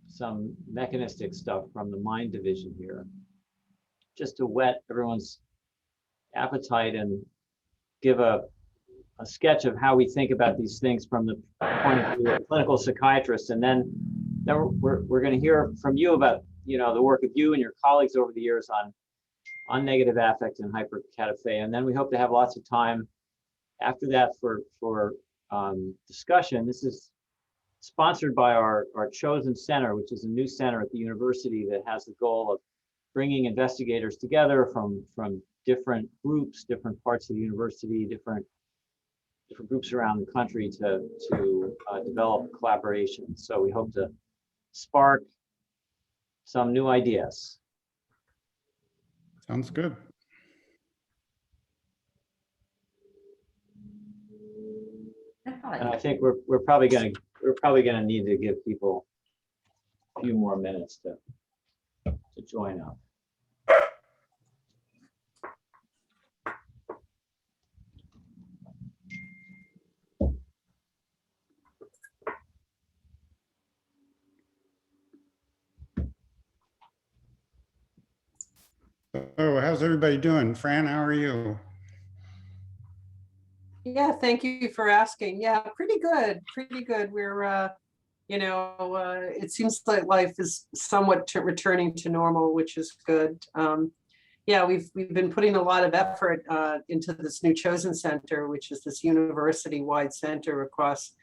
some mechanistic stuff from the mind division here, just to whet everyone's appetite and give a sketch of how we think about these things from the point of view of clinical psychiatrists. And then we're going to hear from you about, the work of you and your colleagues over the years on negative affect and hyperkatifeia. And then we hope to have lots of time after that for discussion. This is sponsored by our chosen center, which is a new center at the university that has the goal of bringing investigators together from different groups, different parts of the university, different groups around the country to develop collaboration. So we hope to spark some new ideas. Sounds good. And I think we're probably going to need to give people a few more minutes to join up. So how's everybody doing? Fran, how are you? Yeah, thank you for asking. Yeah, pretty good, pretty good. We're, it seems like life is somewhat returning to normal, which is good. Yeah, we've been putting a lot of effort into this new Chosen Center, which is this university-wide center across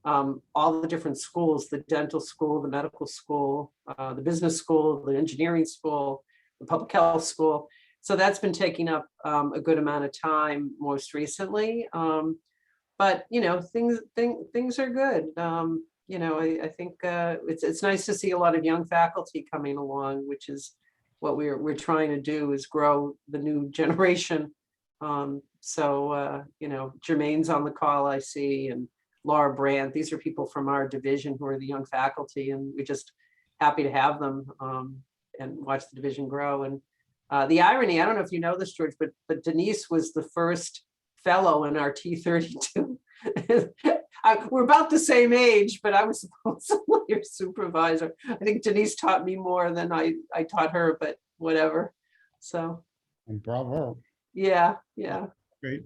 all the different schools, the dental school, the medical school, the business school, the engineering school, the public health school. So that's been taking up a good amount of time most recently. But, things are good. I think it's nice to see a lot of young faculty coming along, which is what we're trying to do, is grow the new generation. Jermaine's on the call, I see, and Laura Brandt. These are people from our division who are the young faculty, and we're just happy to have them and watch the division grow. And the irony, I don't know if you know this, George, but Denise was the first fellow in our T32. We're about the same age, but I was supposedly your supervisor. I think Denise taught me more than I taught her, but whatever. So. Bravo. Yeah. Great.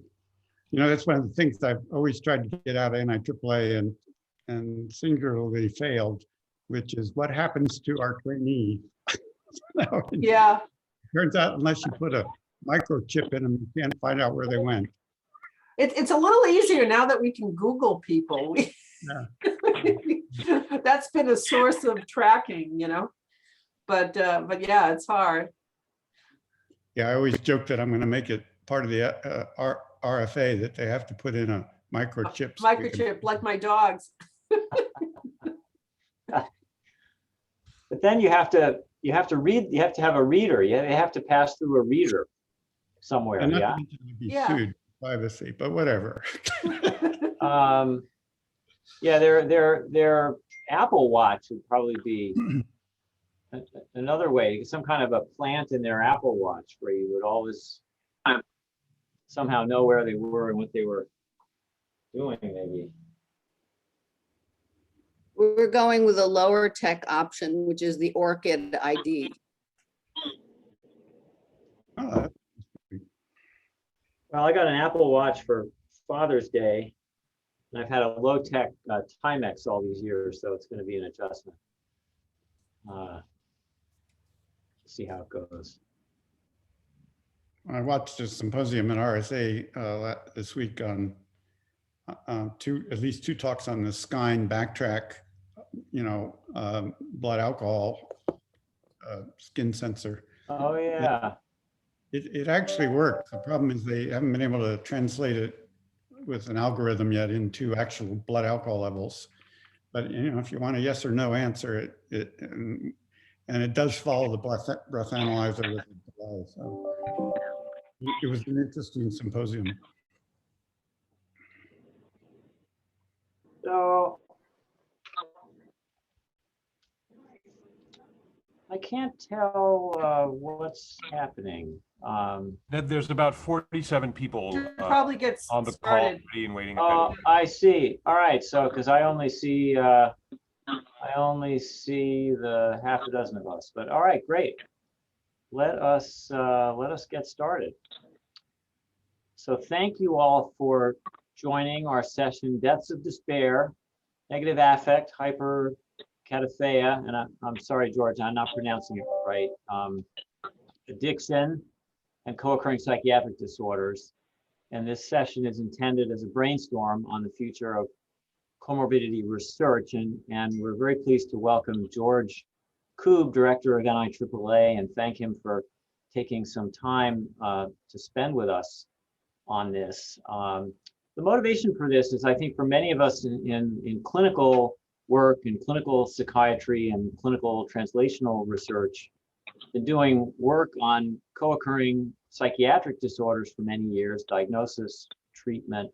That's one of the things I've always tried to get out of NIAAA and singularly failed, which is what happens to our trainees. Yeah. Turns out, unless you put a microchip in them, you can't find out where they went. It's a little easier now that we can Google people. Yeah. That's been a source of tracking, but yeah, it's hard. Yeah, I always joke that I'm going to make it part of the RFA that they have to put in a microchip. Microchip, like my dogs. But then you have to read. You have to have a reader. They have to pass through a reader somewhere. And yeah. Be sued, privacy, but whatever. Yeah, their Apple Watch would probably be another way. Some kind of a plant in their Apple Watch where you would always somehow know where they were and what they were doing, maybe. We're going with a lower tech option, which is the Orchid ID. Oh, well, I got an Apple Watch for Father's Day, and I've had a low-tech Timex all these years, so it's going to be an adjustment. See how it goes. I watched a symposium at RSA this week on at least two talks on the Skine backtrack, blood alcohol skin sensor. Oh yeah. It actually works. The problem is they haven't been able to translate it with an algorithm yet into actual blood alcohol levels. But if you want a yes or no answer, and it does follow the breath analyzer with the delay. So it was an interesting symposium. So I can't tell what's happening. There's about 47 people probably gets on the started. call and waiting. Oh, I see. All right. So because I only see I only see the half a dozen of us, but all right, great. Let us get started. So thank you all for joining our session, Deaths of Despair, Negative Affect, Hyperkatifeia, and I'm sorry, George, I'm not pronouncing it right, addiction, and co-occurring psychiatric disorders. And this session is intended as a brainstorm on the future of comorbidity research. And we're very pleased to welcome George Koob, Director of NIAAA, and thank him for taking some time to spend with us on this. The motivation for this is, I think, for many of us in clinical work, in clinical psychiatry and clinical translational research, been doing work on co-occurring psychiatric disorders for many years, diagnosis, treatment.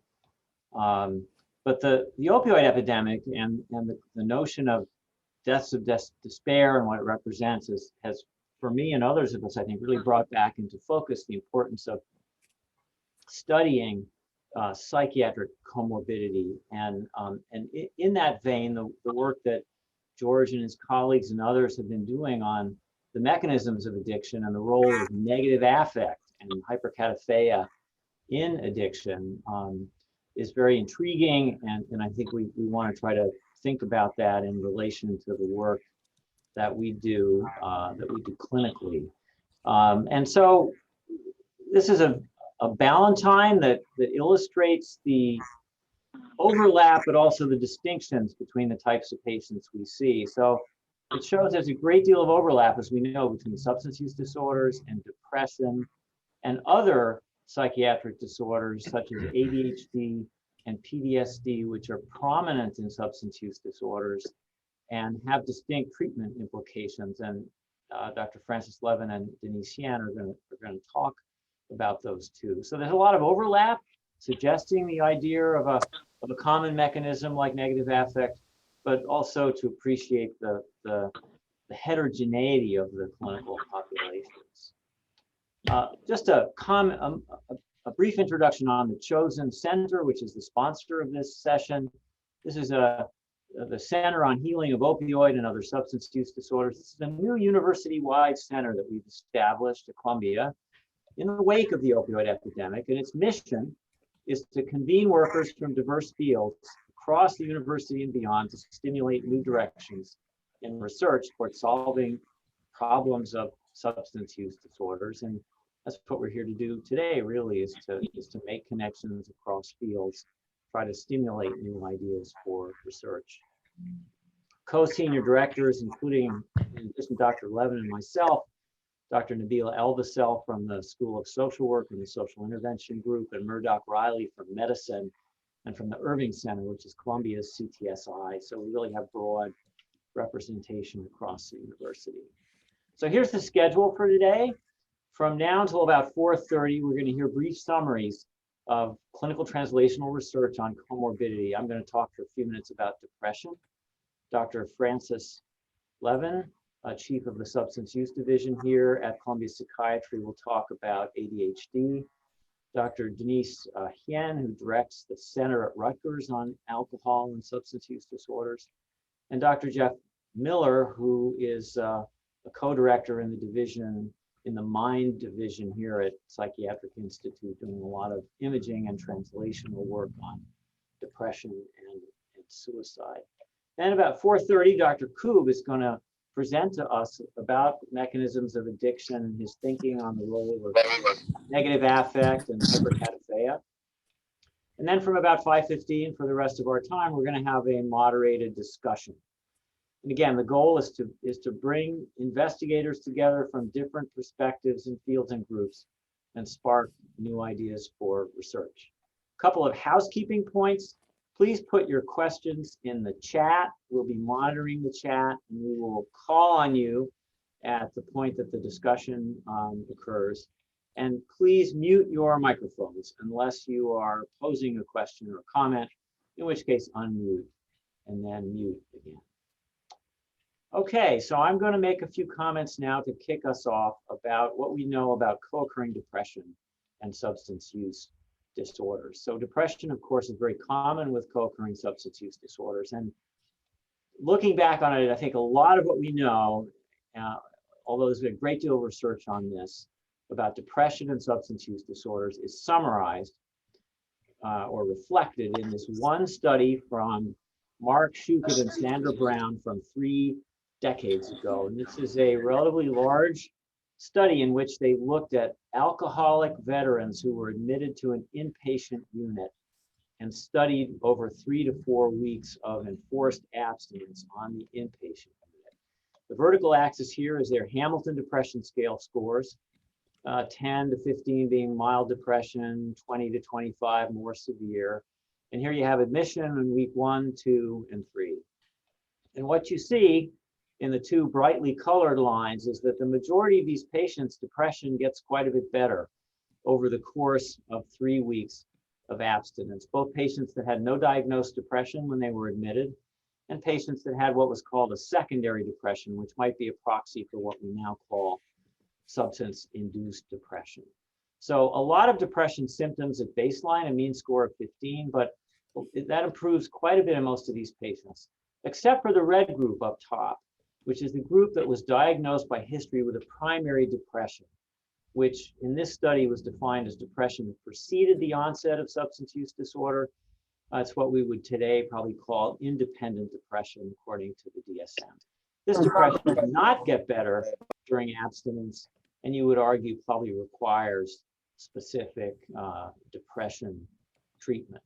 But the opioid epidemic and the notion of deaths of despair and what it represents has, for me and others of us, I think, really brought back into focus the importance of studying psychiatric comorbidity. And in that vein, the work that George and his colleagues and others have been doing on the mechanisms of addiction and the role of negative affect and hyperkatifeia in addiction is very intriguing, and I think we want to try to think about that in relation to the work that we do clinically. And so this is a Ballantine that illustrates the overlap, but also the distinctions between the types of patients we see. So it shows there's a great deal of overlap, as we know, between substance use disorders and depression and other psychiatric disorders such as ADHD and PTSD, which are prominent in substance use disorders and have distinct treatment implications. And Dr. Francis Levin and Denise Hien are going to talk about those two. So there's a lot of overlap, suggesting the idea of a common mechanism like negative affect, but also to appreciate the heterogeneity of the clinical populations. Just a brief introduction on the Chosen Center, which is the sponsor of this session. This is the Center on Healing of Opioid and Other Substance Use Disorders. This is a new university-wide center that we've established at Columbia in the wake of the opioid epidemic, and its mission is to convene workers from diverse fields across the university and beyond to stimulate new directions in research toward solving problems of substance use disorders. And that's what we're here to do today, really, is to make connections across fields, try to stimulate new ideas for research. Co-senior directors, including, in addition to Dr. Levin and myself, Dr. Nabila Elvasel from the School of Social Work and the Social Intervention Group, and Murdoch Riley from Medicine, and from the Irving Center, which is Columbia's CTSI. So we really have broad representation across the university. So here's the schedule for today. From now until about 4:30, we're going to hear brief summaries of clinical translational research on comorbidity. I'm going to talk for a few minutes about depression. Dr. Francis Levin, Chief of the Substance Use Division here at Columbia Psychiatry, will talk about ADHD. Dr. Denise Hien, who directs the Center at Rutgers on Alcohol and Substance Use Disorders. And Dr. Jeff Miller, who is a co-director in the division, in the Mind division here at Psychiatric Institute, doing a lot of imaging and translational work on depression and suicide. Then about 4:30, Dr. Koob is going to present to us about mechanisms of addiction and his thinking on the role of negative affect and hyperkatifeia. And then from about 5:15 for the rest of our time, we're going to have a moderated discussion. And again, the goal is to bring investigators together from different perspectives and fields and groups and spark new ideas for research. A couple of housekeeping points. Please put your questions in the chat. We'll be monitoring the chat, and we will call on you at the point that the discussion occurs. And please mute your microphones unless you are posing a question or comment, in which case unmute and then mute again. Okay, so I'm going to make a few comments now to kick us off about what we know about co-occurring depression and substance use disorders. So depression, of course, is very common with co-occurring substance use disorders. And looking back on it, I think a lot of what we know, although there's been a great deal of research on this, about depression and substance use disorders is summarized or reflected in this one study from Mark Shukett and Sandra Brown from 3 decades ago. And this is a relatively large study in which they looked at alcoholic veterans who were admitted to an inpatient unit and studied over 3 to 4 weeks of enforced abstinence on the inpatient unit. The vertical axis here is their Hamilton Depression Scale scores, 10 to 15 being mild depression, 20 to 25 more severe. And here you have admission in week 1, 2, and 3. And what you see in the 2 brightly colored lines is that the majority of these patients' depression gets quite a bit better over the course of 3 weeks of abstinence, both patients that had no diagnosed depression when they were admitted and patients that had what was called a secondary depression, which might be a proxy for what we now call substance-induced depression. So a lot of depression symptoms at baseline, a mean score of 15, but that improves quite a bit in most of these patients, except for the red group up top, which is the group that was diagnosed by history with a primary depression, which in this study was defined as depression that preceded the onset of substance use disorder. It's what we would today probably call independent depression, according to the DSM. This depression does not get better during abstinence, and you would argue probably requires specific depression treatment.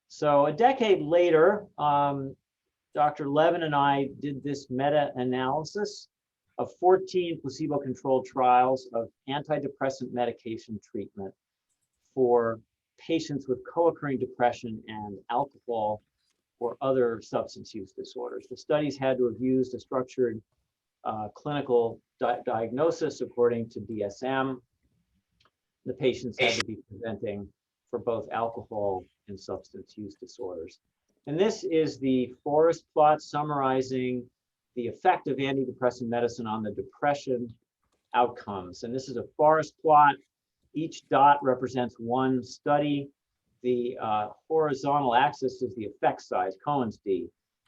So a decade later, Dr. Levin and I did this meta-analysis of 14 placebo-controlled trials of antidepressant medication treatment for patients with co-occurring depression and alcohol or other substance use disorders. The studies had to have used a structured clinical diagnosis according to DSM. The patients had to be presenting for both alcohol and substance use disorders. And this is the forest plot summarizing the effect of antidepressant medicine on the depression outcomes. And this is a forest plot. Each dot represents one study. The horizontal axis is the effect size, Cohen's d.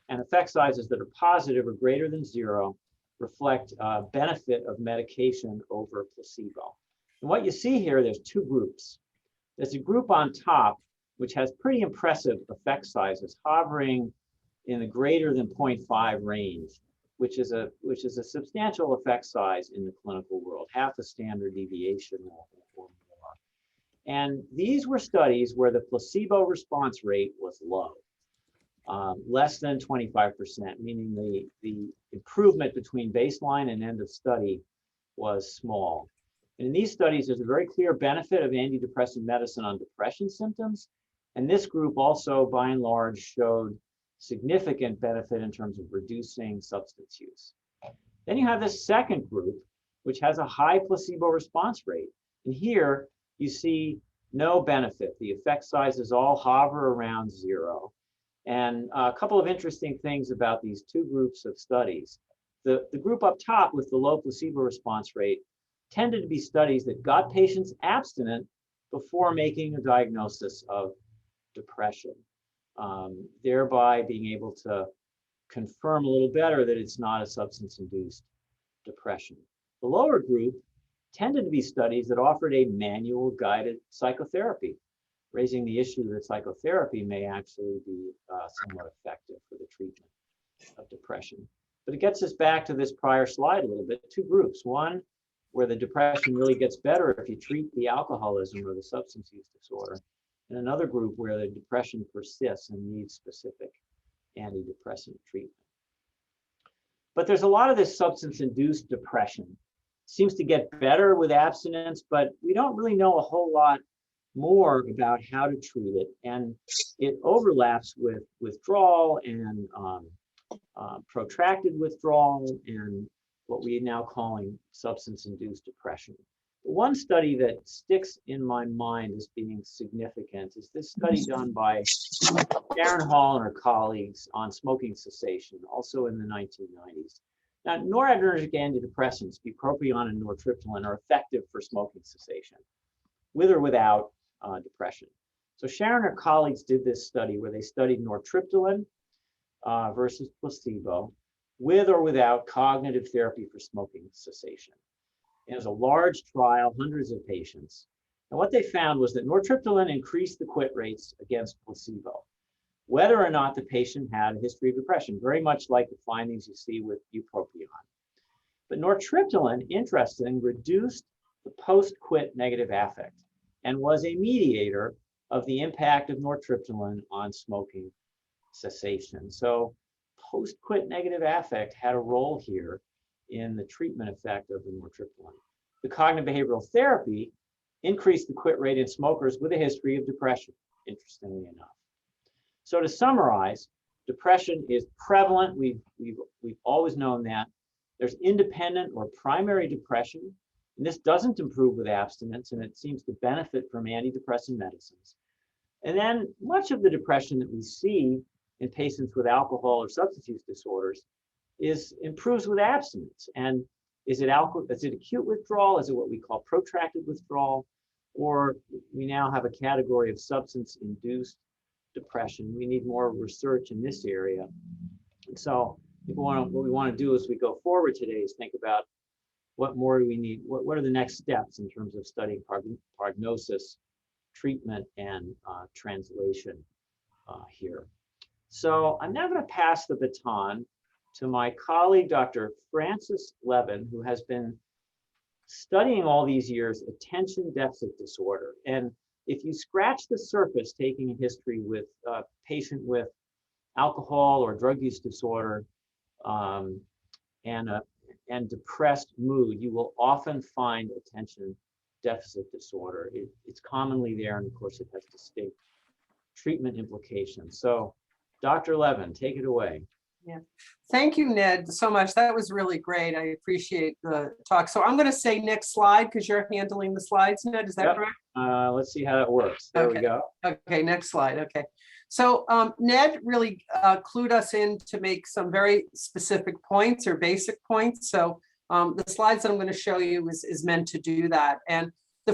And effect sizes that are positive or greater than 0 reflect benefit of medication over placebo. And what you see here, there's 2 groups. There's a group on top, which has pretty impressive effect sizes, hovering in the greater than 0.5 range, which is a substantial effect size in the clinical world, half the standard deviation or more. And these were studies where the placebo response rate was low, less than 25%, meaning the improvement between baseline and end of study was small. And in these studies, there's a very clear benefit of antidepressant medicine on depression symptoms. And this group also, by and large, showed significant benefit in terms of reducing substance use. Then you have this second group, which has a high placebo response rate. And here you see no benefit. The effect sizes all hover around 0. And a couple of interesting things about these 2 groups of studies. The group up top with the low placebo response rate tended to be studies that got patients abstinent before making a diagnosis of depression, thereby being able to confirm a little better that it's not a substance-induced depression. The lower group tended to be studies that offered a manual guided psychotherapy, raising the issue that psychotherapy may actually be somewhat effective for the treatment of depression. But it gets us back to this prior slide a little bit. 2 groups, one where the depression really gets better if you treat the alcoholism or the substance use disorder, and another group where the depression persists and needs specific antidepressant treatment. But there's a lot of this substance-induced depression. Seems to get better with abstinence, but we don't really know a whole lot more about how to treat it. And it overlaps with withdrawal and protracted withdrawal and what we are now calling substance-induced depression. One study that sticks in my mind as being significant is this study done by Sharon Hall and her colleagues on smoking cessation, also in the 1990s. Now, noradrenergic antidepressants, bupropion and nortriptyline, are effective for smoking cessation, with or without depression. So Sharon and her colleagues did this study where they studied nortriptyline versus placebo, with or without cognitive therapy for smoking cessation. It was a large trial, hundreds of patients. And what they found was that nortriptyline increased the quit rates against placebo, whether or not the patient had a history of depression, very much like the findings you see with bupropion. But nortriptyline, interestingly, reduced the post-quit negative affect and was a mediator of the impact of nortriptyline on smoking cessation. So post-quit negative affect had a role here in the treatment effect of the nortriptyline. The cognitive behavioral therapy increased the quit rate in smokers with a history of depression, interestingly enough. So to summarize, depression is prevalent. We've always known that. There's independent or primary depression, and this doesn't improve with abstinence, and it seems to benefit from antidepressant medicines. And then much of the depression that we see in patients with alcohol or substance use disorders improves with abstinence. And is it acute withdrawal? Is it what we call protracted withdrawal? Or we now have a category of substance-induced depression. We need more research in this area. And so what we want to do as we go forward today is think about what more do we need? What are the next steps in terms of studying prognosis, treatment, and translation here. So I'm now going to pass the baton to my colleague, Dr. Francis Levin, who has been studying all these years attention deficit disorder. And if you scratch the surface, taking a history with a patient with alcohol or drug use disorder and depressed mood, you will often find attention deficit disorder. It's commonly there, and of course it has distinct treatment implications. So Dr. Levin, take it away. Yeah, thank you, Ned, so much. That was really great. I appreciate the talk. So I'm going to say next slide because you're handling the slides, Ned. Is that correct? Let's see how that works. There we go. Okay, next slide. Okay. So Ned really clued us in to make some very specific points or basic points. So the slides that I'm going to show you is meant to do that. And the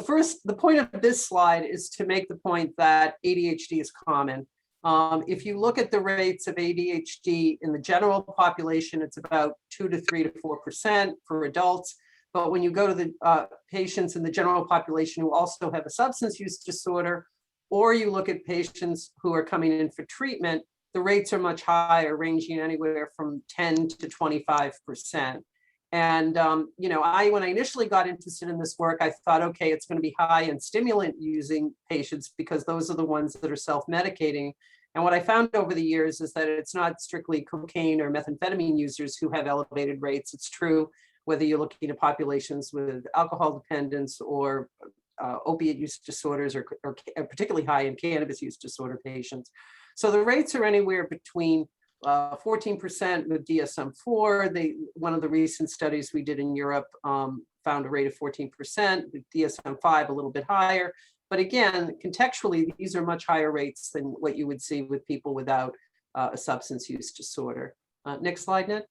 point of this slide is to make the point that ADHD is common. If you look at the rates of ADHD in the general population, it's about 2 to 3 to 4% for adults. But when you go to the patients in the general population who also have a substance use disorder, or you look at patients who are coming in for treatment, the rates are much higher, ranging anywhere from 10 to 25%. And, you know, when I initially got interested in this work, I thought, okay, it's going to be high in stimulant using patients because those are the ones that are self-medicating. And what I found over the years is that it's not strictly cocaine or methamphetamine users who have elevated rates. It's true whether you're looking at populations with alcohol dependence or opiate use disorders, or particularly high in cannabis use disorder patients. So the rates are anywhere between 14% with DSM-4. One of the recent studies we did in Europe found a rate of 14%, with DSM-5 a little bit higher. But again, contextually, these are much higher rates than what you would see with people without a substance use disorder. Next slide, Ned.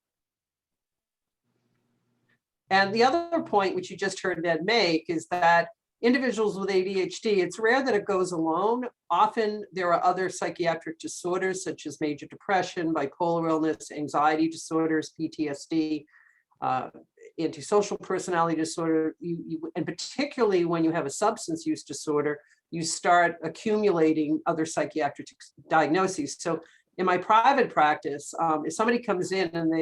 And the other point, which you just heard Ned make, is that individuals with ADHD, it's rare that it goes alone. Often there are other psychiatric disorders such as major depression, bipolar illness, anxiety disorders, PTSD, antisocial personality disorder, and particularly when you have a substance use disorder, you start accumulating other psychiatric diagnoses. So in my private practice, if somebody comes in and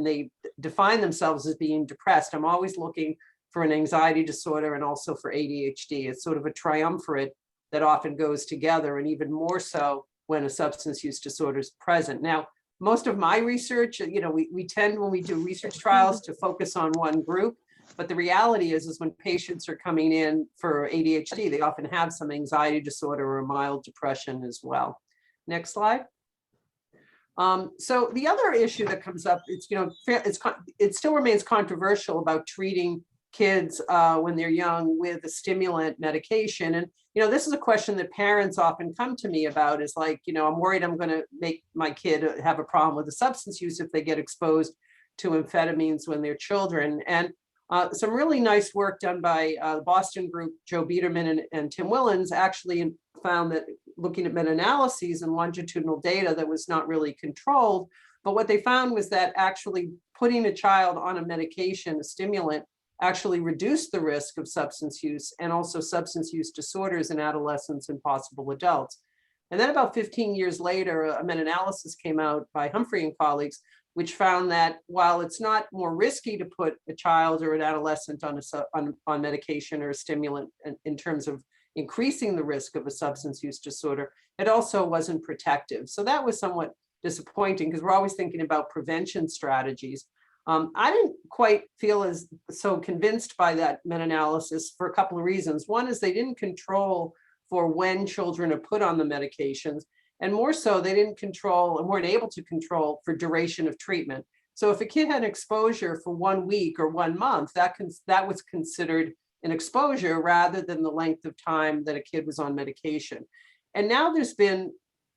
they define themselves as being depressed, I'm always looking for an anxiety disorder and also for ADHD. It's sort of a triumvirate that often goes together, and even more so when a substance use disorder is present. Now, most of my research, you know, we tend, when we do research trials, to focus on one group, but the reality is when patients are coming in for ADHD, they often have some anxiety disorder or mild depression as well. Next slide. So the other issue that comes up, it's, you know, it still remains controversial about treating kids when they're young with a stimulant medication. And, you know, this is a question that parents often come to me about, is like, you know, I'm worried I'm going to make my kid have a problem with the substance use if they get exposed to amphetamines when they're children. And Some really nice work done by the Boston group, Joe Biederman and Tim Willens, actually found that looking at meta-analyses and longitudinal data that was not really controlled, but what they found was that actually putting a child on a medication, a stimulant, actually reduced the risk of substance use and also substance use disorders in adolescents and possible adults. And then about 15 years later, a meta-analysis came out by Humphrey and colleagues, which found that while it's not more risky to put a child or an adolescent on medication or a stimulant in terms of increasing the risk of a substance use disorder, it also wasn't protective. So that was somewhat disappointing because we're always thinking about prevention strategies. I didn't quite feel as so convinced by that meta-analysis for a couple of reasons. One is they didn't control for when children are put on the medications, and more so, they didn't control and weren't able to control for duration of treatment. So if a kid had exposure for 1 week or 1 month, that was considered an exposure rather than the length of time that a kid was on medication. And now there's been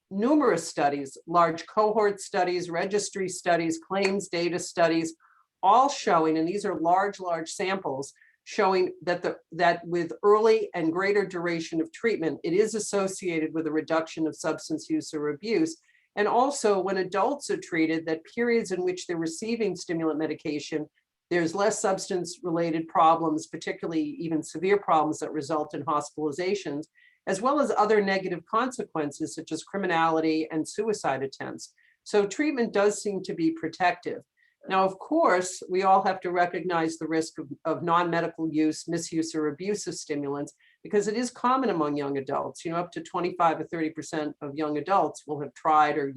numerous studies, large cohort studies, registry studies, claims data studies, all showing, and these are large samples, showing that with early and greater duration of treatment, it is associated with a reduction of substance use or abuse. And also when adults are treated, that periods in which they're receiving stimulant medication, there's less substance-related problems, particularly even severe problems that result in hospitalizations, as well as other negative consequences such as criminality and suicide attempts. So treatment does seem to be protective. Now, of course, we all have to recognize the risk of non-medical use, misuse, or abuse of stimulants, because it is common among young adults. You know, up to 25 or 30% of young adults will have tried or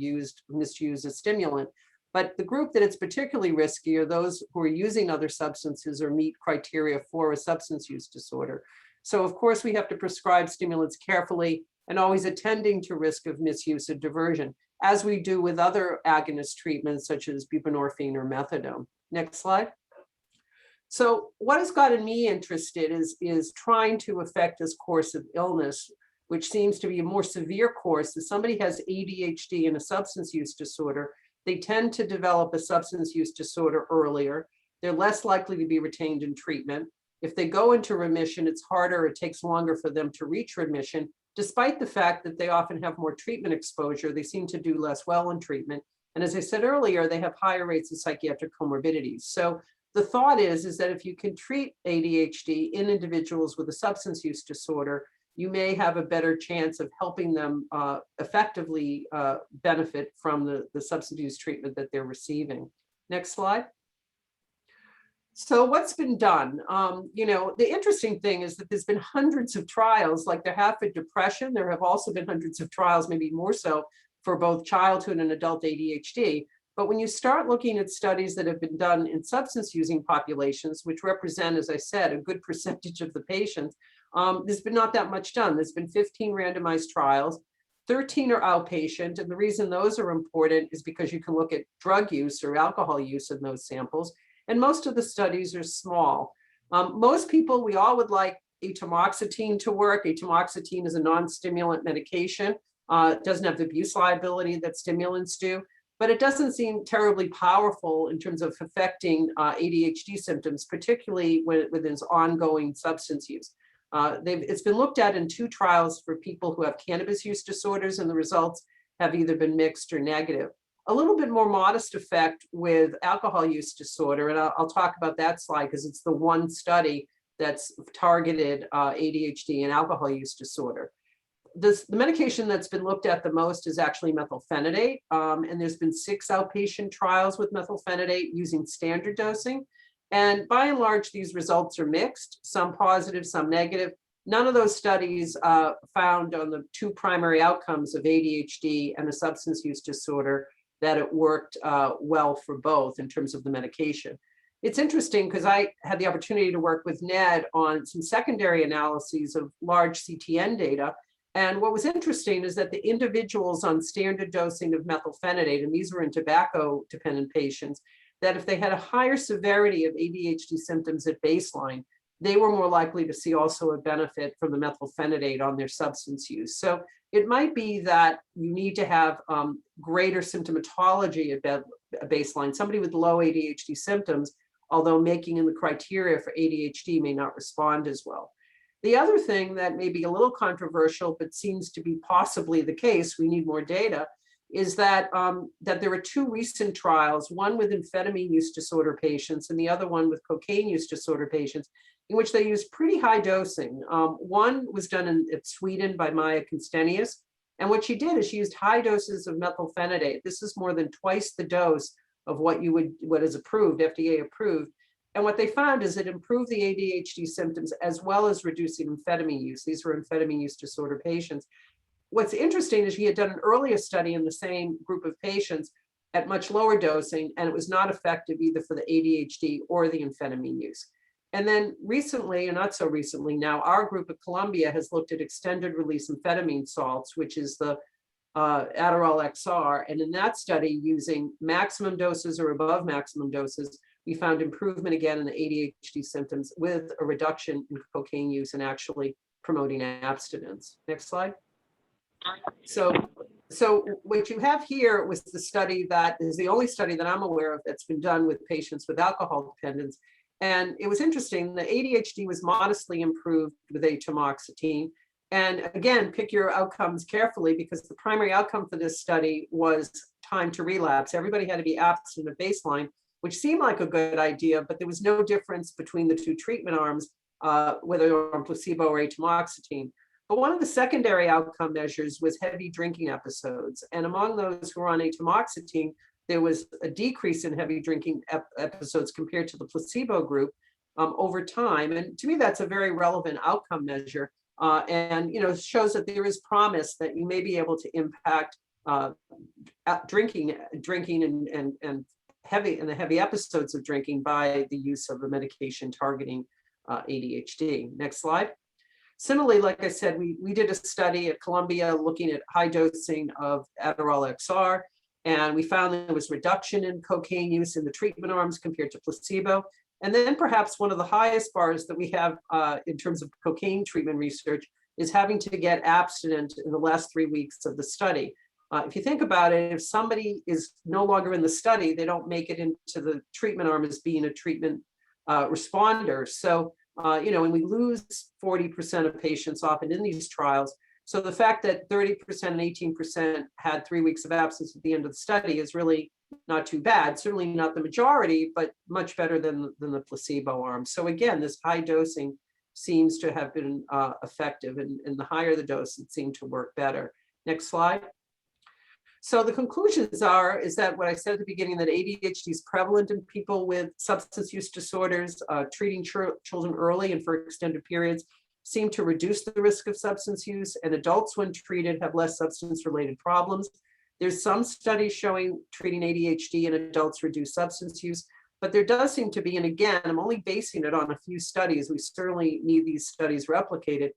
misused a stimulant. But the group that it's particularly risky are those who are using other substances or meet criteria for a substance use disorder. So of course, we have to prescribe stimulants carefully and always attending to risk of misuse or diversion, as we do with other agonist treatments such as buprenorphine or methadone. Next slide. So what has gotten me interested is trying to affect this course of illness, which seems to be a more severe course. If somebody has ADHD and a substance use disorder, they tend to develop a substance use disorder earlier. They're less likely to be retained in treatment. If they go into remission, it's harder, it takes longer for them to reach remission, despite the fact that they often have more treatment exposure. They seem to do less well in treatment. And as I said earlier, they have higher rates of psychiatric comorbidities. So the thought is that if you can treat ADHD in individuals with a substance use disorder, you may have a better chance of helping them effectively benefit from the substance use treatment that they're receiving. Next slide. So what's been done? You know, the interesting thing is that there's been hundreds of trials, like there have for depression. There have also been hundreds of trials, maybe more so, for both childhood and adult ADHD. But when you start looking at studies that have been done in substance using populations, which represent, as I said, a good percentage of the patients, there's been not that much done. There's been 15 randomized trials, 13 are outpatient. And the reason those are important is because you can look at drug use or alcohol use in those samples. And most of the studies are small. Most people, we all would like atomoxetine to work. Atomoxetine is a non-stimulant medication. It doesn't have the abuse liability that stimulants do, but it doesn't seem terribly powerful in terms of affecting ADHD symptoms, particularly when there's ongoing substance use. It's been looked at in 2 trials for people who have cannabis use disorders, and the results have either been mixed or negative. A little bit more modest effect with alcohol use disorder, and I'll talk about that slide because it's the one study that's targeted ADHD and alcohol use disorder. The medication that's been looked at the most is actually methylphenidate, and there's been 6 outpatient trials with methylphenidate using standard dosing. And by and large, these results are mixed, some positive, some negative. None of those studies found on the 2 primary outcomes of ADHD and a substance use disorder that it worked well for both in terms of the medication. It's interesting because I had the opportunity to work with Ned on some secondary analyses of large CTN data. And what was interesting is that the individuals on standard dosing of methylphenidate, and these were in tobacco-dependent patients, that if they had a higher severity of ADHD symptoms at baseline, they were more likely to see also a benefit from the methylphenidate on their substance use. So it might be that you need to have greater symptomatology at baseline. Somebody with low ADHD symptoms although making in the criteria for ADHD may not respond as well. The other thing that may be a little controversial, but seems to be possibly the case, we need more data, is that, that there were two recent trials, one with amphetamine use disorder patients and the other one with cocaine use disorder patients, in which they used pretty high dosing. One was done in Sweden by Maya Constenius, and what she did is she used high doses of methylphenidate. This is more than twice the dose of what is approved, FDA approved. And what they found is it improved the ADHD symptoms as well as reducing amphetamine use. These were amphetamine use disorder patients. What's interesting is he had done an earlier study in the same group of patients at much lower dosing, and it was not effective either for the ADHD or the amphetamine use. And then recently, and not so recently now, our group at Columbia has looked at extended release amphetamine salts, which is the Adderall XR. And in that study, using maximum doses or above maximum doses, we found improvement again in the ADHD symptoms with a reduction in cocaine use and actually promoting abstinence. Next slide. So what you have here was the study that is the only study that I'm aware of that's been done with patients with alcohol dependence. And it was interesting, the ADHD was modestly improved with atomoxetine. And again, pick your outcomes carefully, because the primary outcome for this study was time to relapse. Everybody had to be abstinent at baseline, which seemed like a good idea, but there was no difference between the two treatment arms, whether they were on placebo or atomoxetine. But one of the secondary outcome measures was heavy drinking episodes. And among those who were on atomoxetine, there was a decrease in heavy drinking episodes compared to the placebo group over time. And to me, that's a very relevant outcome measure. And shows that there is promise that you may be able to impact drinking and the heavy episodes of drinking by the use of a medication targeting ADHD. Next slide. Similarly, like I said, we did a study at Columbia looking at high dosing of Adderall XR, and we found there was reduction in cocaine use in the treatment arms compared to placebo. And then perhaps one of the highest bars that we have in terms of cocaine treatment research is having to get abstinent in the last 3 weeks of the study. If you think about it, if somebody is no longer in the study, they don't make it into the treatment arm as being a treatment responder. So, and we lose 40% of patients often in these trials. So the fact that 30% and 18% had 3 weeks of absence at the end of the study is really not too bad. Certainly not the majority, but much better than the placebo arm. So again, this high dosing seems to have been effective, and the higher the dose, it seemed to work better. Next slide. So the conclusions is that what I said at the beginning, that ADHD is prevalent in people with substance use disorders. Treating children early and for extended periods seem to reduce the risk of substance use, and adults when treated have less substance-related problems. There's some studies showing treating ADHD in adults reduce substance use, but there does seem to be, and again, I'm only basing it on a few studies. We certainly need these studies replicated,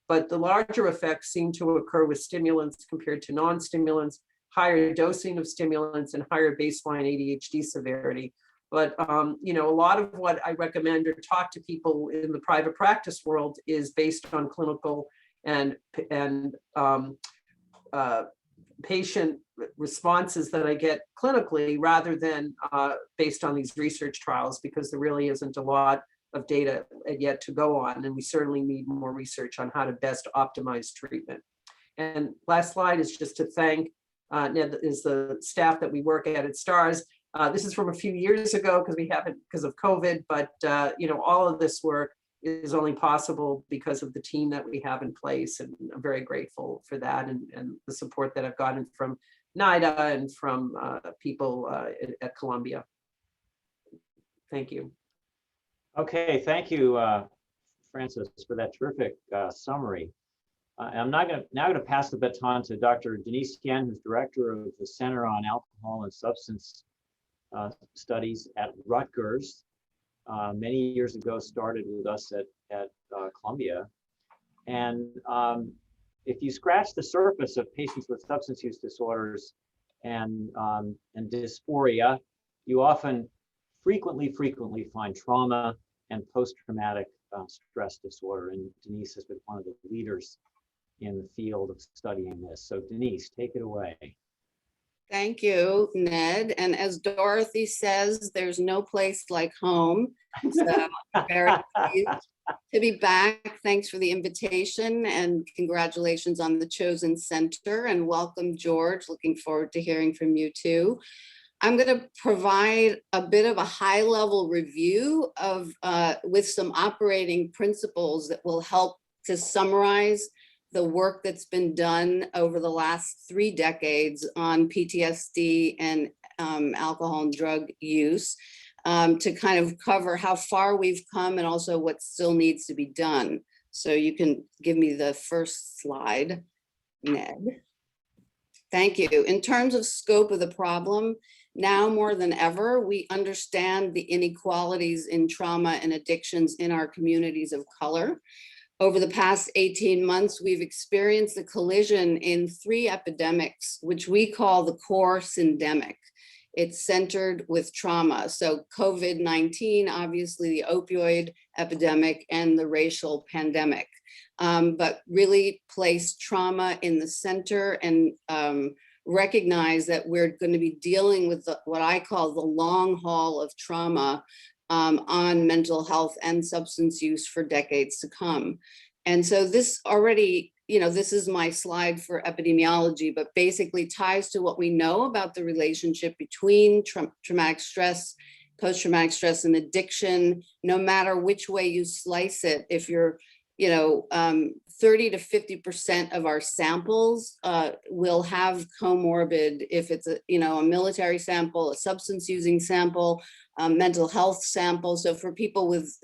but the larger effects seem to occur with stimulants compared to non-stimulants, higher dosing of stimulants, and higher baseline ADHD severity. But a lot of what I recommend or talk to people in the private practice world is based on clinical and patient responses that I get clinically, rather than based on these research trials, because there really isn't a lot of data yet to go on, and we certainly need more research on how to best optimize treatment. And last slide is just to thank Ned, is the staff that we work at STARS. This is from a few years ago because we haven't, because of COVID, but all of this work is only possible because of the team that we have in place, and I'm very grateful for that, and the support that I've gotten from NIDA and from people at Columbia. Thank you. Okay, thank you, Francis, for that terrific summary. I'm now going to pass the baton to Dr. Denise Hien, who's director of the Center on Alcohol and Substance Studies at Rutgers. Many years ago, started with us at Columbia. And if you scratch the surface of patients with substance use disorders and dysphoria, you frequently find trauma and post-traumatic stress disorder. And Denise has been one of the leaders in the field of studying this. So Denise, take it away. Thank you, Ned. And as Dorothy says, there's no place like home. So I'm very pleased to be back. Thanks for the invitation and congratulations on the chosen center, and welcome, George. Looking forward to hearing from you too. I'm going to provide a bit of a high-level review of with some operating principles that will help to summarize the work that's been done over the last 3 decades on PTSD and alcohol and drug use, to kind of cover how far we've come and also what still needs to be done. So you can give me the first slide, Ned. Thank you. In terms of scope of the problem, now more than ever, we understand the inequalities in trauma and addictions in our communities of color. Over the past 18 months, we've experienced a collision in 3 epidemics, which we call the core syndemic. It's centered with trauma. So COVID-19, obviously the opioid epidemic and the racial pandemic, but really place trauma in the center and recognize that we're going to be dealing with what I call the long haul of trauma on mental health and substance use for decades to come. And so this already, this is my slide for epidemiology, but basically ties to what we know about the relationship between traumatic stress, post-traumatic stress and addiction, no matter which way you slice it. If you're 30 to 50% of our samples will have comorbid, if it's a military sample, a substance using sample, mental health sample. So for people with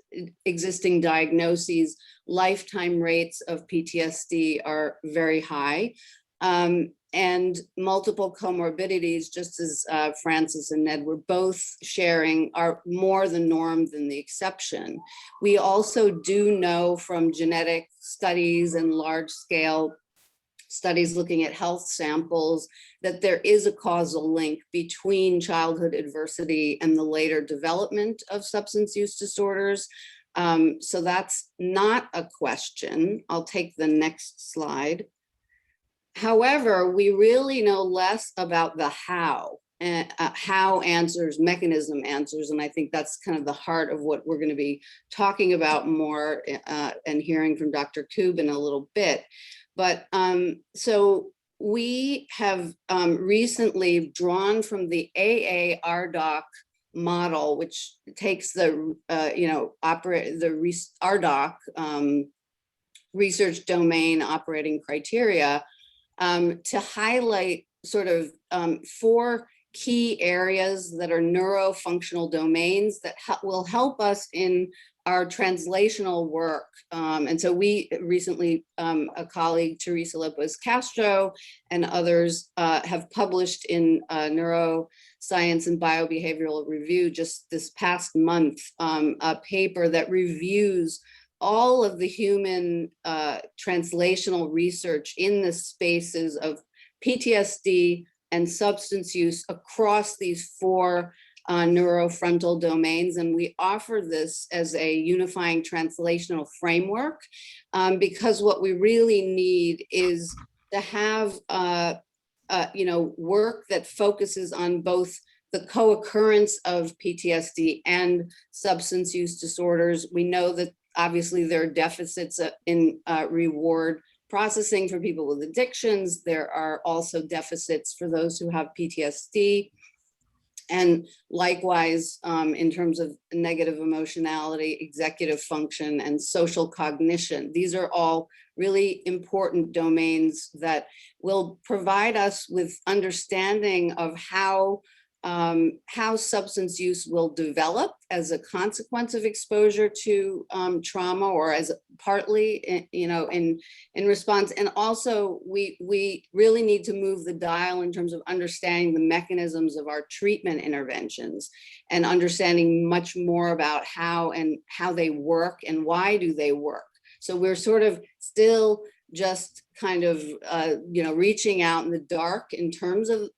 existing diagnoses, lifetime rates of PTSD are very high. And multiple comorbidities, just as Francis and Ned were both sharing, are more the norm than the exception. We also do know from genetic studies and large scale studies looking at health samples that there is a causal link between childhood adversity and the later development of substance use disorders. So that's not a question. I'll take the next slide. However, we really know less about the how answers, mechanism answers, and I think that's kind of the heart of what we're going to be talking about more and hearing from Dr. Koob in a little bit. But so we have recently drawn from the AA-RDoC model, which takes the RDoC research domain operating criteria, to highlight sort of 4 key areas that are neurofunctional domains that will help us in our translational work. And so we recently, a colleague, Teresa Lopez Castro, and others have published in Neuroscience and Biobehavioral Review just this past month, a paper that reviews all of the human translational research in the spaces of PTSD and substance use across these 4 neurofrontal domains. And we offer this as a unifying translational framework because what we really need is to have work that focuses on both the co-occurrence of PTSD and substance use disorders. We know that obviously there are deficits in reward processing for people with addictions. There are also deficits for those who have PTSD. And likewise, in terms of negative emotionality, executive function, and social cognition. These are all really important domains that will provide us with understanding of how substance use will develop as a consequence of exposure to trauma, or as partly, in response. And also, we really need to move the dial in terms of understanding the mechanisms of our treatment interventions and understanding much more about how they work and why do they work. So we're sort of still just kind of, reaching out in the dark in terms of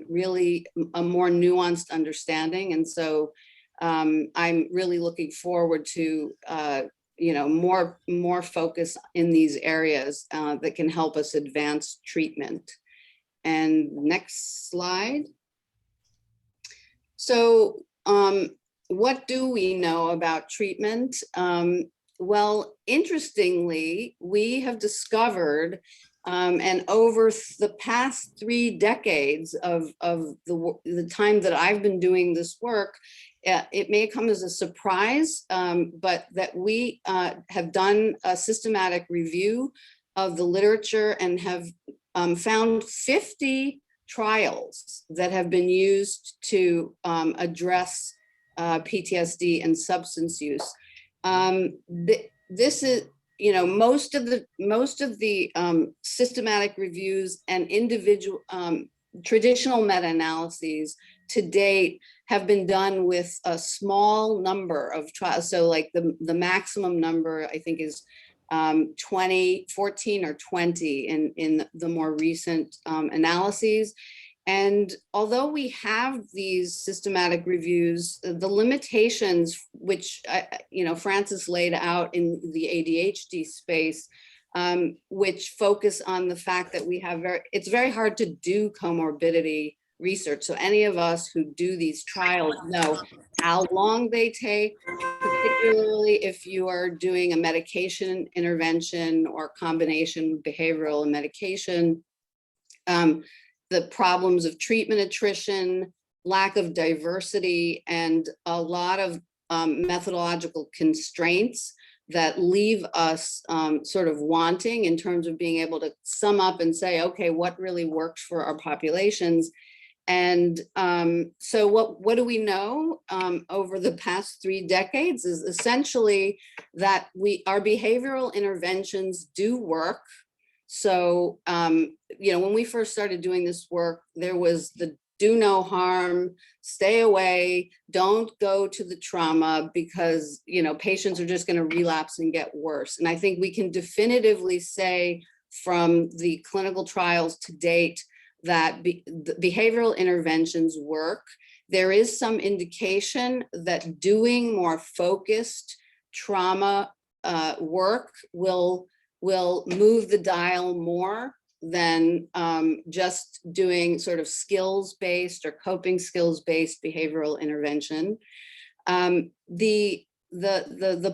really a more nuanced understanding. And so I'm really looking forward to, more focus in these areas that can help us advance treatment. And next slide. So what do we know about treatment? Well, interestingly, we have discovered, and over the past 3 decades of the time that I've been doing this work, it may come as a surprise, but that we have done a systematic review of the literature and have found 50 trials that have been used to address PTSD and substance use. This is, you know, most of the systematic reviews and individual traditional meta-analyses to date have been done with a small number of trials. So like the maximum number, I think, is 14 or 20 in the more recent analyses. And although we have these systematic reviews, the limitations, which you know, Francis laid out in the ADHD space, which focus on the fact that we have it's very hard to do comorbidity research. So any of us who do these trials know how long they take, particularly if you are doing a medication intervention or combination with behavioral and medication. The problems of treatment attrition, lack of diversity, and a lot of methodological constraints that leave us sort of wanting in terms of being able to sum up and say, okay, what really works for our populations? And so what do we know over the past 3 decades is essentially that our behavioral interventions do work. So, you know, when we first started doing this work, there was the do no harm, stay away, don't go to the trauma because, you know, patients are just going to relapse and get worse. And I think we can definitively say from the clinical trials to date that the behavioral interventions work. There is some indication that doing more focused trauma work will move the dial more than just doing sort of skills-based or coping skills-based behavioral intervention. The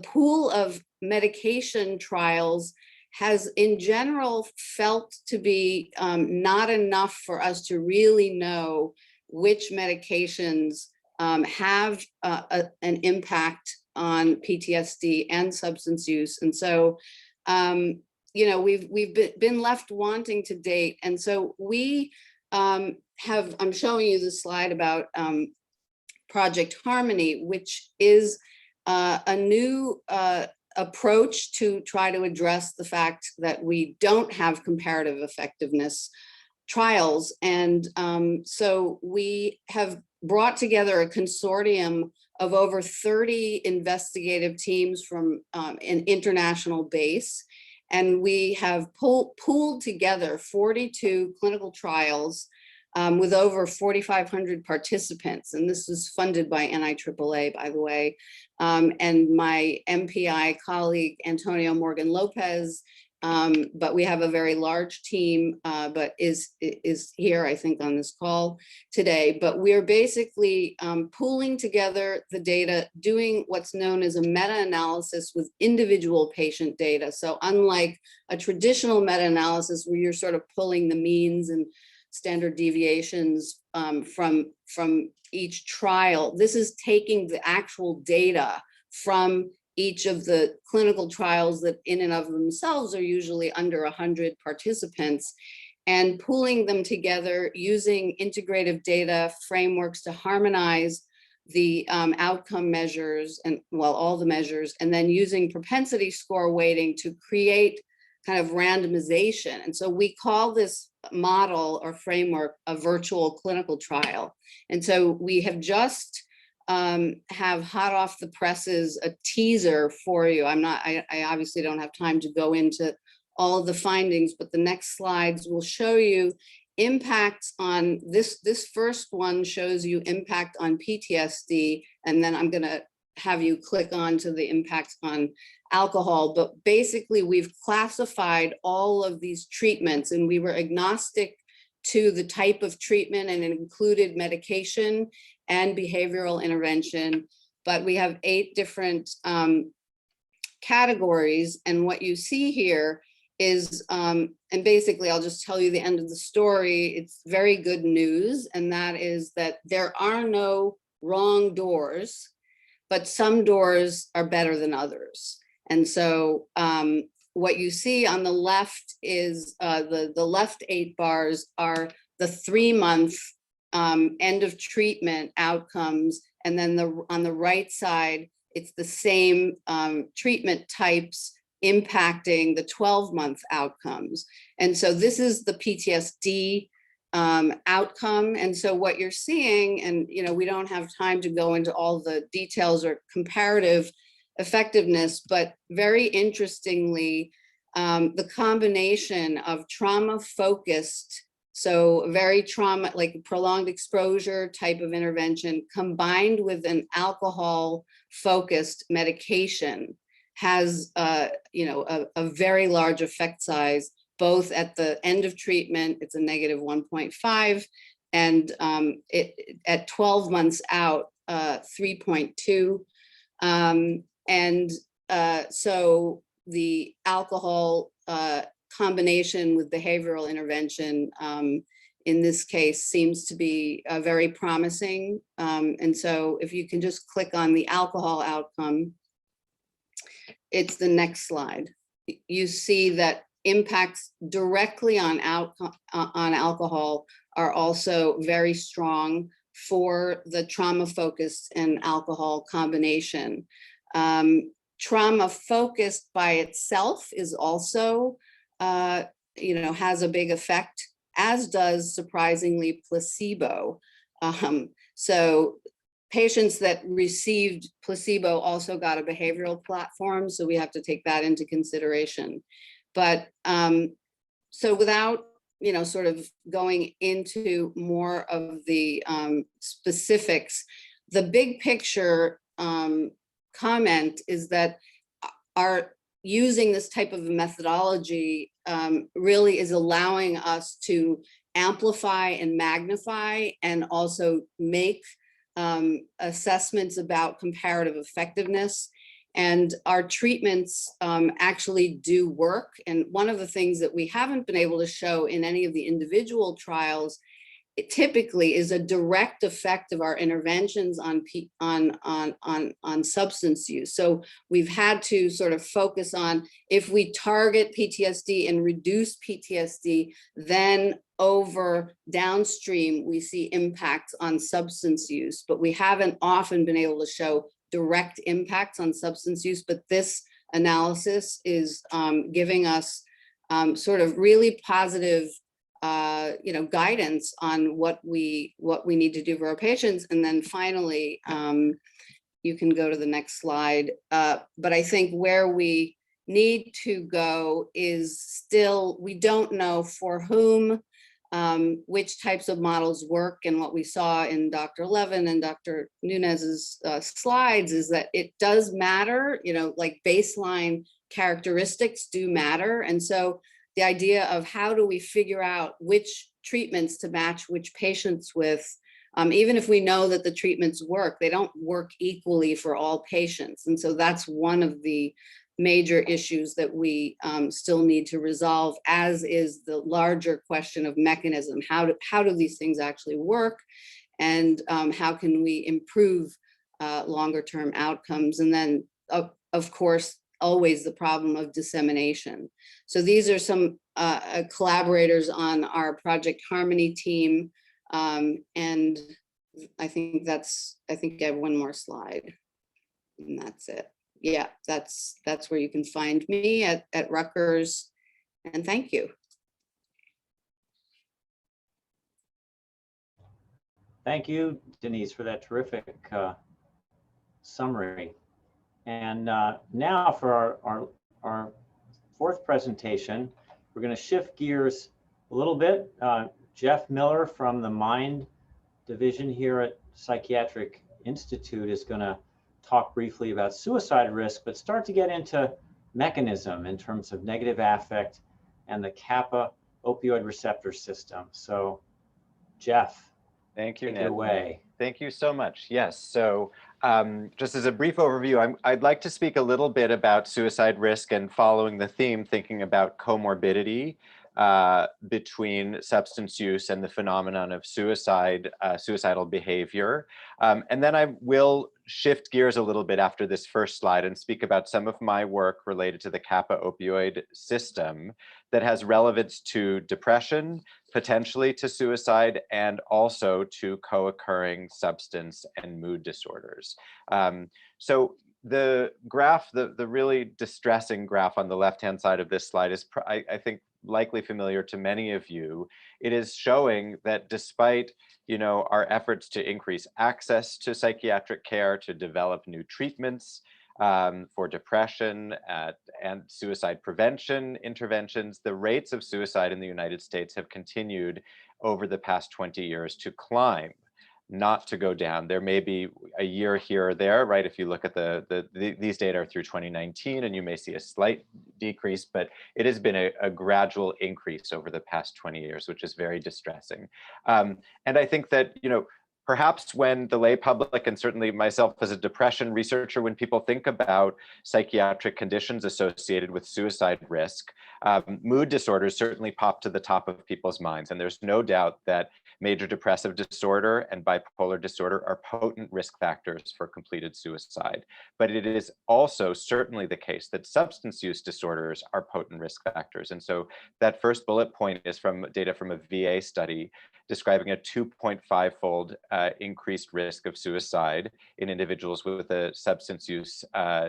pool of medication trials has in general felt to be not enough for us to really know which medications have an impact on PTSD and substance use. And so, you know, we've been left wanting to date. And so we I'm showing you the slide about Project Harmony, which is a new approach to try to address the fact that we don't have comparative effectiveness trials. And so we have brought together a consortium of over 30 investigative teams from an international base. And we have pooled together 42 clinical trials with over 4,500 participants. And this is funded by NIAAA, by the way. And my MPI colleague, Antonio Morgan Lopez, but we have a very large team, but is here, I think, on this call today. But we're basically pooling together the data, doing what's known as a meta-analysis with individual patient data. So unlike a traditional meta-analysis where you're sort of pulling the means and standard deviations from each trial, this is taking the actual data from each of the clinical trials that in and of themselves are usually under 100 participants, and pooling them together using integrative data frameworks to harmonize the outcome measures and, well, all the measures, and then using propensity score weighting to create kind of randomization. And so we call this model or framework a virtual clinical trial. And so we have just have hot off the presses a teaser for you. I obviously don't have time to go into all of the findings, but the next slides will show you impacts on this. This first one shows you impact on PTSD, and then I'm going to have you click on to the impacts on alcohol. But basically, we've classified all of these treatments, and we were agnostic to the type of treatment, and it included medication and behavioral intervention. But we have 8 different categories. And what you see here is, and basically I'll just tell you the end of the story. It's very good news. And that is that there are no wrong doors, but some doors are better than others. And so what you see on the left is the left 8 bars are the 3-month end of treatment outcomes. And then on the right side, it's the same treatment types impacting the 12-month outcomes. And so this is the PTSD outcome. And so what you're seeing, and we don't have time to go into all the details or comparative effectiveness, but very interestingly, the combination of trauma-focused, so very trauma, like prolonged exposure type of intervention, combined with an alcohol-focused medication has, a very large effect size, both at the end of treatment, it's a negative 1.5, and at 12 months out, 3.2. So the alcohol combination with behavioral intervention in this case seems to be very promising. And so if you can just click on the alcohol outcome, it's the next slide. You see that impacts directly on alcohol are also very strong for the trauma-focused and alcohol combination. Trauma-focused by itself is also, has a big effect, as does, surprisingly, placebo. So patients that received placebo also got a behavioral platform, so we have to take that into consideration. But so without, sort of going into more of the specifics, the big picture comment is that our using this type of methodology really is allowing us to amplify and magnify and also make assessments about comparative effectiveness. And our treatments actually do work. And one of the things that we haven't been able to show in any of the individual trials, it typically is a direct effect of our interventions on substance use. So we've had to sort of focus on, if we target PTSD and reduce PTSD, then over downstream, we see impacts on substance use, but we haven't often been able to show direct impacts on substance use. But this analysis is giving us sort of really positive guidance on what we need to do for our patients. And then finally, you can go to the next slide. But I think where we need to go is still, we don't know for whom which types of models work. And what we saw in Dr. Levin and Dr. Nunes's slides is that it does matter, like baseline characteristics do matter. And so the idea of how do we figure out which treatments to match which patients with, even if we know that the treatments work, they don't work equally for all patients. And so that's one of the major issues that we still need to resolve, as is the larger question of mechanism. How do these things actually work? And how can we improve longer term outcomes? And then, of course, always the problem of dissemination. So these are some collaborators on our Project Harmony team. And I think I have one more slide, and that's it. Yeah, that's where you can find me at Rutgers. And thank you. Thank you, Denise, for that terrific summary. And now for our fourth presentation, we're going to shift gears a little bit. Jeff Miller from the Mind Division here at Psychiatric Institute is going to talk briefly about suicide risk, but start to get into mechanism in terms of negative affect and the kappa opioid receptor system. So Jeff, Thank you, take it Ned. away. Thank you so much. Yes, so just as a brief overview, I'd like to speak a little bit about suicide risk and following the theme, thinking about comorbidity between substance use and the phenomenon of suicidal behavior. And then I will shift gears a little bit after this first slide and speak about some of my work related to the kappa opioid system that has relevance to depression, potentially to suicide, and also to co-occurring substance and mood disorders. So the graph, the really distressing graph on the left-hand side of this slide is, I think, likely familiar to many of you. It is showing that despite, our efforts to increase access to psychiatric care, to develop new treatments for depression and suicide prevention interventions, the rates of suicide in the United States have continued over the past 20 years to climb, not to go down. There may be a year here or there, right? If you look at these data are through 2019, and you may see a slight decrease, but it has been a gradual increase over the past 20 years, which is very distressing. And I think that, perhaps when the lay public, and certainly myself as a depression researcher, when people think about psychiatric conditions associated with suicide risk, mood disorders certainly pop to the top of people's minds. And there's no doubt that major depressive disorder and bipolar disorder are potent risk factors for completed suicide. But it is also certainly the case that substance use disorders are potent risk factors. And so that first bullet point is from data from a VA study describing a 2.5-fold increased risk of suicide in individuals with a substance use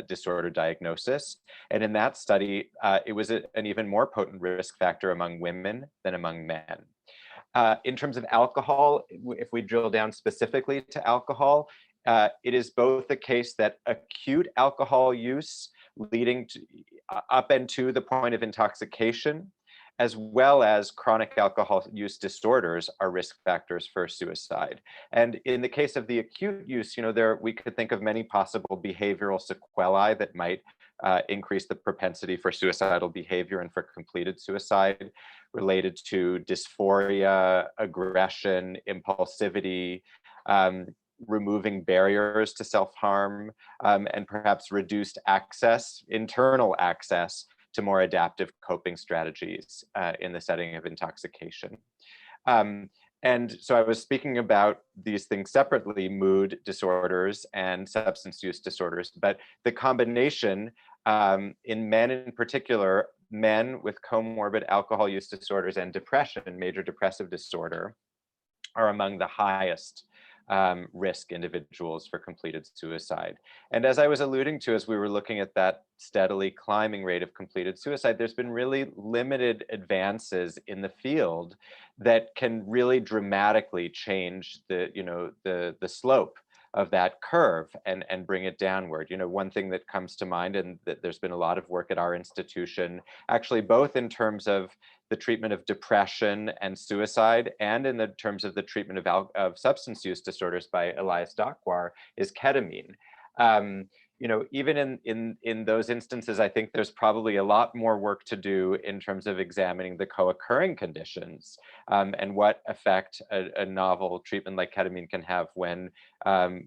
disorder diagnosis. And in that study, it was an even more potent risk factor among women than among men. In terms of alcohol, if we drill down specifically to alcohol, it is both the case that acute alcohol use leading to, up and to the point of intoxication, as well as chronic alcohol use disorders are risk factors for suicide. And in the case of the acute use, we could think of many possible behavioral sequelae that might increase the propensity for suicidal behavior and for completed suicide, related to dysphoria, aggression, impulsivity, removing barriers to self-harm, and perhaps reduced access, internal access to more adaptive coping strategies in the setting of intoxication. And so I was speaking about these things separately, mood disorders and substance use disorders, but the combination in men in particular, men with comorbid alcohol use disorders and depression, major depressive disorder, are among the highest risk individuals for completed suicide. And as I was alluding to, as we were looking at that steadily climbing rate of completed suicide, there's been really limited advances in the field that can really dramatically change the slope of that curve and bring it downward. One thing that comes to mind, and that there's been a lot of work at our institution, actually both in terms of the treatment of depression and suicide, and in the terms of the treatment of substance use disorders by Elias Dakwar, is ketamine. Even in those instances, I think there's probably a lot more work to do in terms of examining the co-occurring conditions and what effect a novel treatment like ketamine can have when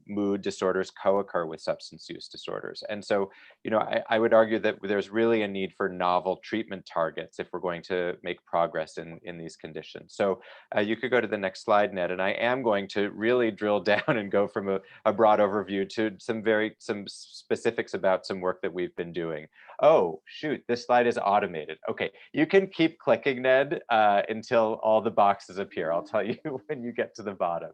mood disorders co-occur with substance use disorders. And so, I would argue that there's really a need for novel treatment targets if we're going to make progress in these conditions. So you could go to the next slide, Ned, and I am going to really drill down and go from a broad overview to some specifics about some work that we've been doing. Oh, shoot, this slide is automated. Okay, you can keep clicking, Ned, until all the boxes appear. I'll tell you when you get to the bottom.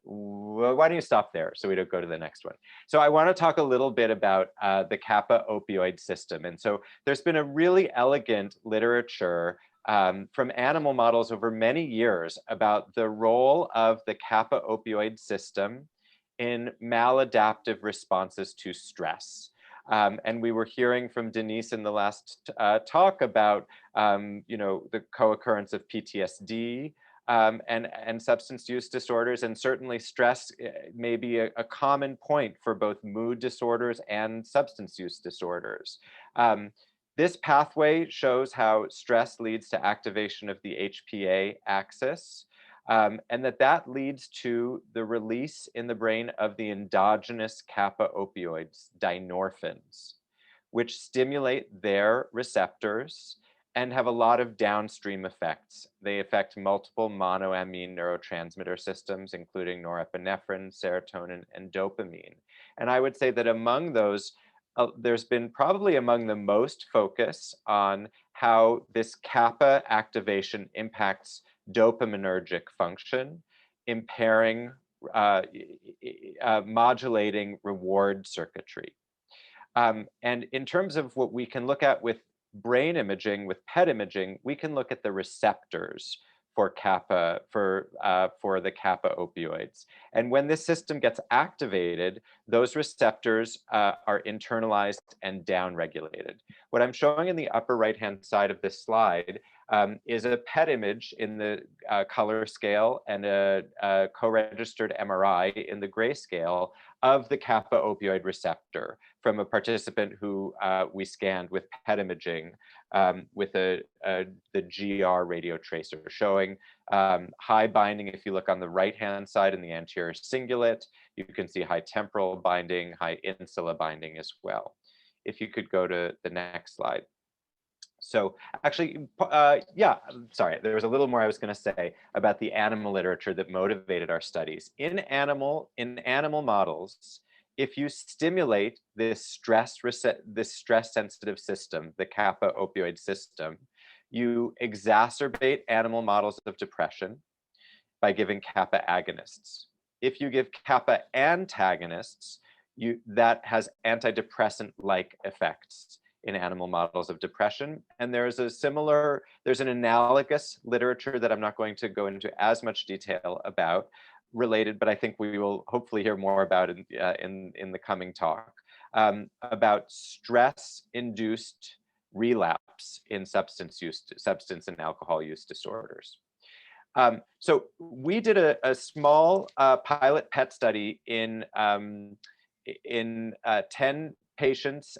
Well, why don't you stop there so we don't go to the next one? So I want to talk a little bit about the kappa opioid system. And so there's been a really elegant literature from animal models over many years about the role of the kappa opioid system in maladaptive responses to stress. And we were hearing from Denise in the last talk about the co-occurrence of PTSD and substance use disorders, and certainly stress may be a common point for both mood disorders and substance use disorders. This pathway shows how stress leads to activation of the HPA axis, and that leads to the release in the brain of the endogenous kappa opioids, dynorphins, which stimulate their receptors and have a lot of downstream effects. They affect multiple monoamine neurotransmitter systems, including norepinephrine, serotonin, and dopamine. And I would say that among those, there's been probably among the most focus on how this kappa activation impacts dopaminergic function, impairing, modulating reward circuitry. And in terms of what we can look at with brain imaging, with PET imaging, we can look at the receptors for kappa, for the kappa opioids. And when this system gets activated, those receptors are internalized and downregulated. What I'm showing in the upper right-hand side of this slide is a PET image in the color scale and a co-registered MRI in the grayscale of the kappa opioid receptor from a participant who we scanned with PET imaging with the GR radio tracer, showing high binding. If you look on the right-hand side in the anterior cingulate, you can see high temporal binding, high insula binding as well. If you could go to the next slide. So actually, yeah, sorry, there was a little more I was going to say about the animal literature that motivated our studies. In animal models, if you stimulate this stress-sensitive system, the kappa opioid system, you exacerbate animal models of depression by giving kappa agonists. If you give kappa antagonists, that has antidepressant-like effects in animal models of depression. And there's an analogous literature that I'm not going to go into as much detail about, related, but I think we will hopefully hear more about in the coming talk, about stress-induced relapse in substance and alcohol use disorders. So we did a small pilot PET study in 13 patients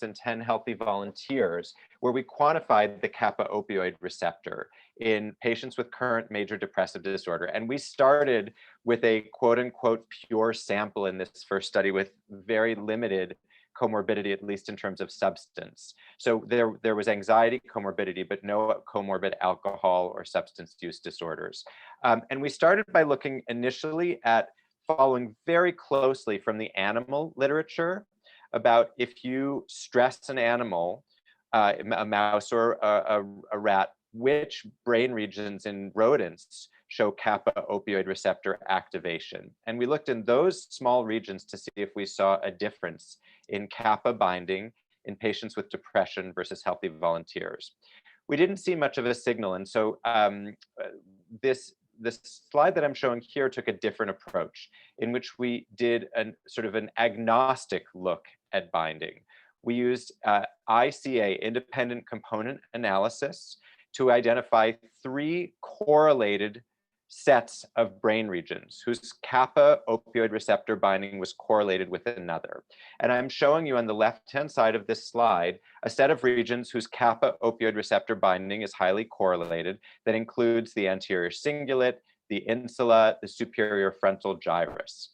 and 10 healthy volunteers, where we quantified the kappa opioid receptor in patients with current major depressive disorder. And we started with a quote unquote pure sample in this first study with very limited comorbidity, at least in terms of substance. So there was anxiety comorbidity, but no comorbid alcohol or substance use disorders. And we started by looking initially at following very closely from the animal literature about if you stress an animal, a mouse or a rat, which brain regions in rodents show kappa opioid receptor activation. And we looked in those small regions to see if we saw a difference in kappa binding in patients with depression versus healthy volunteers. We didn't see much of a signal. And so this slide that I'm showing here took a different approach, in which we did sort of an agnostic look at binding. We used ICA, independent component analysis, to identify 3 correlated sets of brain regions whose kappa opioid receptor binding was correlated with another. And I'm showing you on the left-hand side of this slide a set of regions whose kappa opioid receptor binding is highly correlated, that includes the anterior cingulate, the insula, the superior frontal gyrus.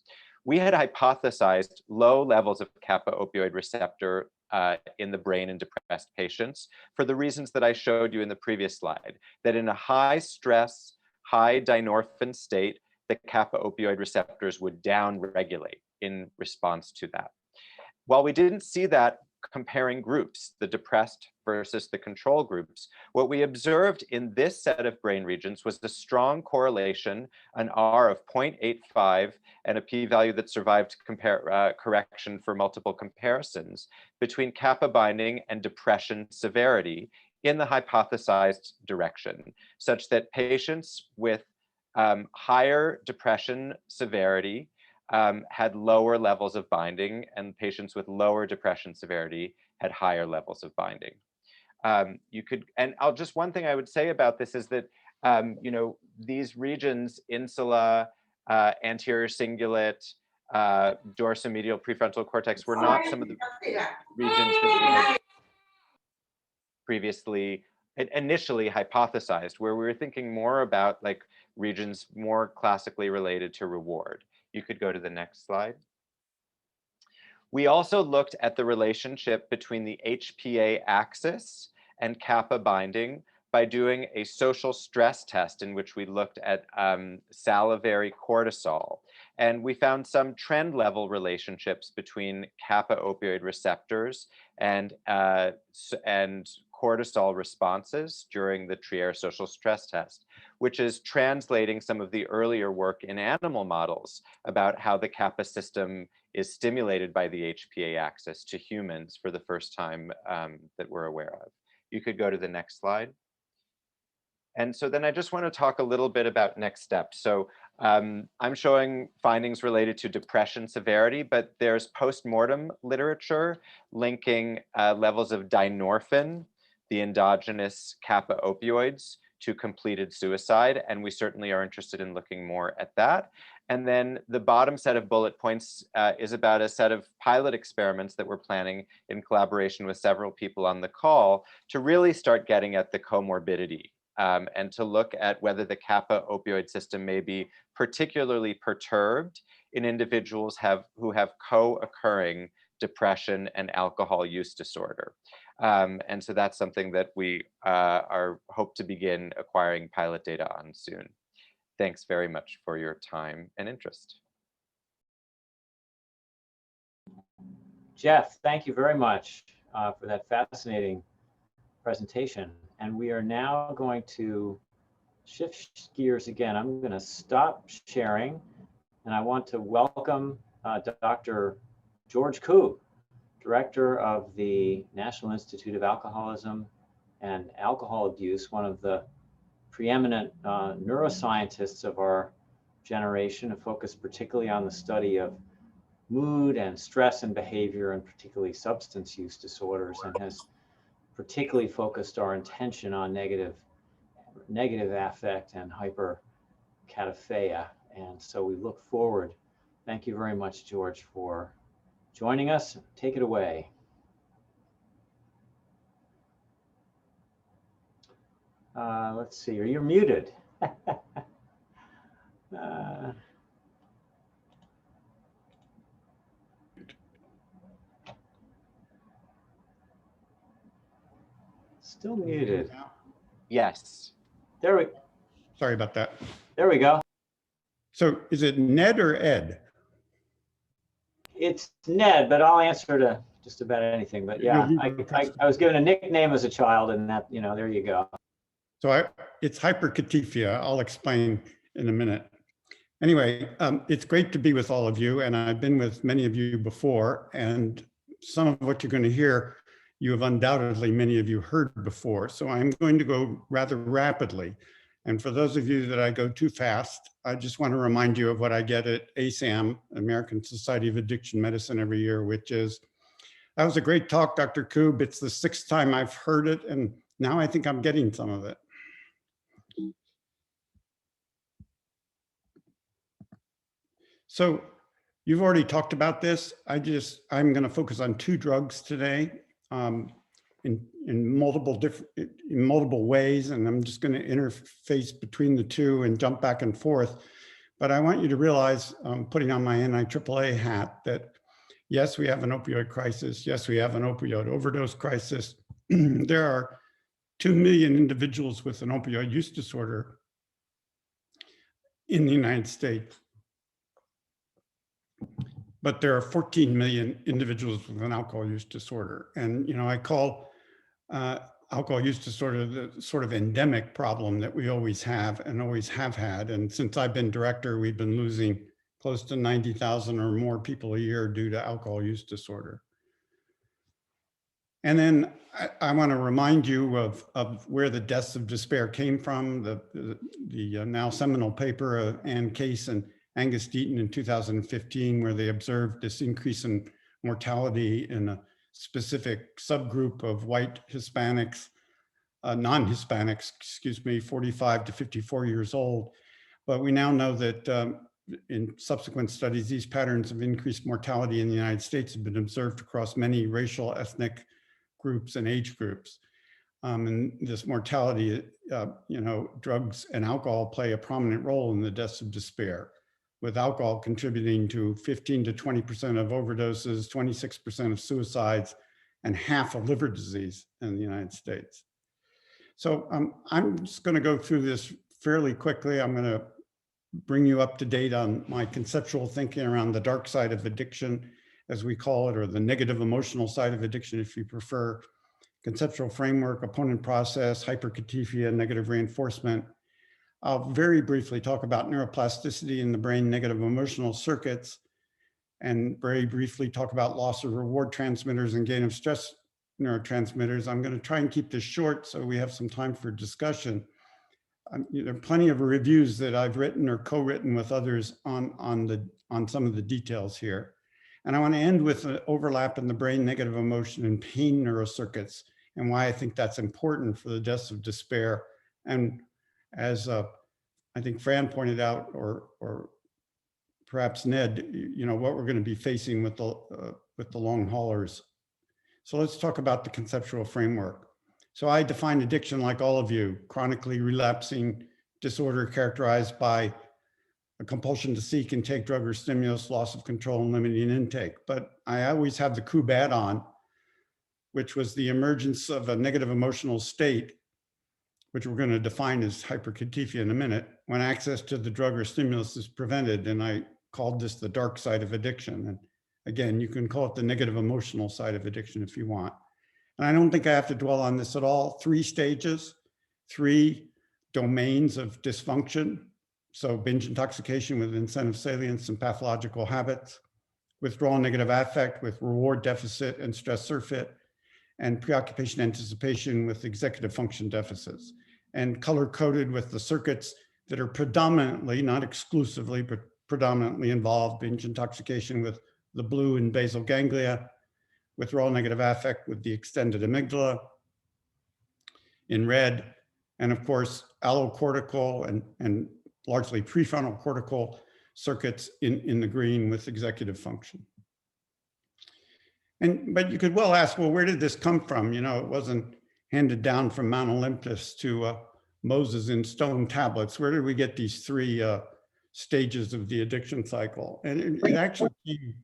We had hypothesized low levels of kappa opioid receptor in the brain in depressed patients for the reasons that I showed you in the previous slide, that in a high stress, high dynorphin state, the kappa opioid receptors would downregulate in response to that. While we didn't see that comparing groups, the depressed versus the control groups, what we observed in this set of brain regions was a strong correlation, an R of 0.85 and a p-value that survived correction for multiple comparisons between kappa binding and depression severity in the hypothesized direction, such that patients with higher depression severity had lower levels of binding, and patients with lower depression severity had higher levels of binding. One thing I would say about this is that, these regions, insula, anterior cingulate, dorsomedial prefrontal cortex, were not some of the regions that we had previously initially hypothesized, where we were thinking more about like regions more classically related to reward. You could go to the next slide. We also looked at the relationship between the HPA axis and kappa binding by doing a social stress test in which we looked at salivary cortisol. And we found some trend level relationships between kappa opioid receptors and cortisol responses during the Trier social stress test, which is translating some of the earlier work in animal models about how the kappa system is stimulated by the HPA axis to humans for the first time that we're aware of. You could go to the next slide. And so then I just want to talk a little bit about next steps. So I'm showing findings related to depression severity, but there's post-mortem literature linking levels of dynorphin, the endogenous kappa opioids, to completed suicide. And we certainly are interested in looking more at that. And then the bottom set of bullet points is about a set of pilot experiments that we're planning in collaboration with several people on the call to really start getting at the comorbidity. And to look at whether the kappa opioid system may be particularly perturbed in individuals who have co-occurring depression and alcohol use disorder. And so that's something that we hope to begin acquiring pilot data on soon. Thanks very much for your time and interest. Jeff, thank you very much for that fascinating presentation. And we are now going to shift gears again. I'm going to stop sharing, and I want to welcome Dr. George Koob, Director of the National Institute of Alcoholism and Alcohol Abuse, one of the preeminent neuroscientists of our generation, and focused particularly on the study of mood and stress and behavior, and particularly substance use disorders, and has particularly focused our attention on negative affect and hyperkatifeia. And so we look forward. Thank you very much, George, for joining us. Take it away. Let's see, you're muted. Still muted. Yes. Sorry about that. There we go. So is it Ned or Ed? It's Ned, but I'll answer to just about anything. But yeah, I was given a nickname as a child, and that, there you go. So it's Hyperkatifeia. I'll explain in a minute. Anyway, it's great to be with all of you, and I've been with many of you before, and some of what you're going to hear, you have undoubtedly, many of you heard before. So I'm going to go rather rapidly. And for those of you that I go too fast, I just want to remind you of what I get at ASAM, American Society of Addiction Medicine, every year, which is, that was a great talk, Dr. Koob. It's the 6th time I've heard it, and now I think I'm getting some of it. So you've already talked about this. I'm going to focus on 2 drugs today in multiple ways, and I'm just going to interface between the 2 and jump back and forth. But I want you to realize, putting on my NIAAA hat, that yes, we have an opioid crisis. Yes, we have an opioid overdose crisis. There are 2 million individuals with an opioid use disorder in the United States. But there are 14 million individuals with an alcohol use disorder. And, I call alcohol use disorder the sort of endemic problem that we always have and always have had. And since I've been director, we've been losing close to 90,000 or more people a year due to alcohol use disorder. And then I want to remind you of where the deaths of despair came from, the now seminal paper of Ann Case and Angus Deaton in 2015, where they observed this increase in mortality in a specific subgroup of white Hispanics, non-Hispanics, 45 to 54 years old. But we now know that in subsequent studies, these patterns of increased mortality in the United States have been observed across many racial, ethnic groups and age groups. And this mortality, drugs and alcohol play a prominent role in the deaths of despair, with alcohol contributing to 15 to 20% of overdoses, 26% of suicides, and half of liver disease in the United States. So I'm just going to go through this fairly quickly. I'm going to bring you up to date on my conceptual thinking around the dark side of addiction, as we call it, or the negative emotional side of addiction, if you prefer. Conceptual framework, opponent process, hyperkatifeia, negative reinforcement. I'll very briefly talk about neuroplasticity in the brain, negative emotional circuits, and very briefly talk about loss of reward transmitters and gain of stress neurotransmitters. I'm going to try and keep this short so we have some time for discussion. There are plenty of reviews that I've written or co-written with others on some of the details here. And I want to end with an overlap in the brain, negative emotion and pain neurocircuits, and why I think that's important for the deaths of despair. And as I think Fran pointed out, or perhaps Ned, what we're going to be facing with the long haulers. So let's talk about the conceptual framework. So I define addiction like all of you, chronically relapsing disorder characterized by a compulsion to seek and take drug or stimulus, loss of control, and limiting intake. But I always have the Koob add-on, which was the emergence of a negative emotional state, which we're going to define as hyperkatifeia in a minute, when access to the drug or stimulus is prevented. And I called this the dark side of addiction. And again, you can call it the negative emotional side of addiction if you want. And I don't think I have to dwell on this at all. 3 stages, 3 domains of dysfunction. So binge intoxication with incentive salience and pathological habits, withdrawal negative affect with reward deficit and stress surfeit, and preoccupation anticipation with executive function deficits, and color-coded with the circuits that are predominantly, not exclusively, but predominantly involved: binge intoxication with the blue and basal ganglia, withdrawal negative affect with the extended amygdala in red, and of course, allocortical and largely prefrontal cortical circuits in the green with executive function. But you could well ask, well, where did this come from? It wasn't handed down from Mount Olympus to Moses in stone tablets. Where did we get these 3 stages of the addiction cycle? And it actually came,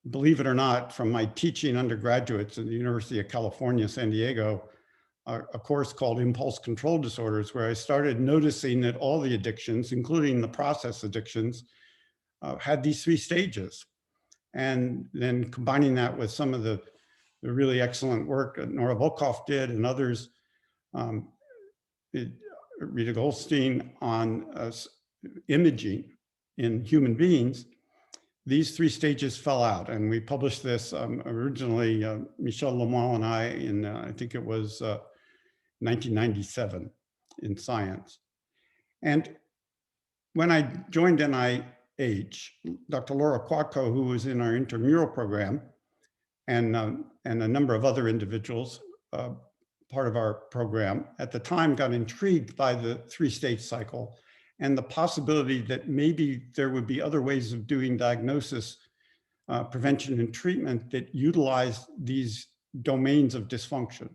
believe it or not, from my teaching undergraduates at the University of California, San Diego, a course called Impulse Control Disorders, where I started noticing that all the addictions, including the process addictions, had these 3 stages. And then combining that with some of the really excellent work that Nora Volkoff did and others, Rita Goldstein, on imaging in human beings, these 3 stages fell out. And we published this originally, Michel Lemoine and I, in I think it was 1997 in Science. And when I joined NIH, Dr. Laura Quadco, who was in our intramural program, and a number of other individuals, part of our program, at the time got intrigued by the 3-stage cycle and the possibility that maybe there would be other ways of doing diagnosis, prevention, and treatment that utilized these domains of dysfunction.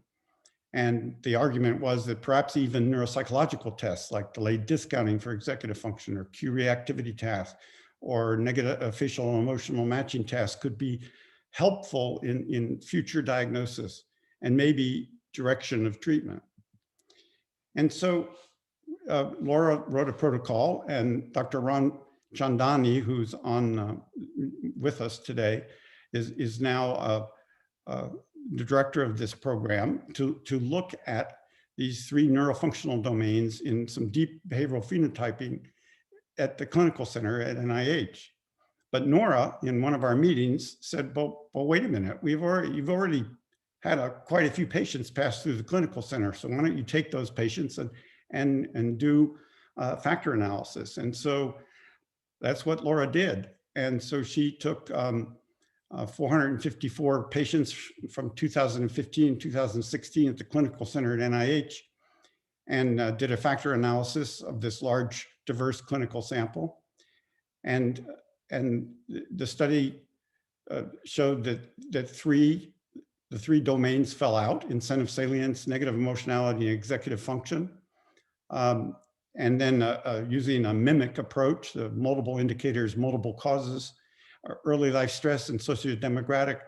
And the argument was that perhaps even neuropsychological tests like delayed discounting for executive function, or cue reactivity tasks, or negative facial and emotional matching tasks could be helpful in future diagnosis and maybe direction of treatment. And so Laura wrote a protocol, and Dr. Ron Chandani, who's on with us today, is now the director of this program to look at these 3 neurofunctional domains in some deep behavioral phenotyping at the clinical center at NIH. But Nora, in one of our meetings, said, well, wait a minute, you've already had quite a few patients pass through the clinical center. So why don't you take those patients and do factor analysis? And so that's what Laura did. And so she took 454 patients from 2015, 2016 at the clinical center at NIH, and did a factor analysis of this large, diverse clinical sample. And the study showed that the the three domains fell out: incentive salience, negative emotionality, and executive function. And then using a mimic approach, the multiple indicators, multiple causes, early life stress and sociodemographic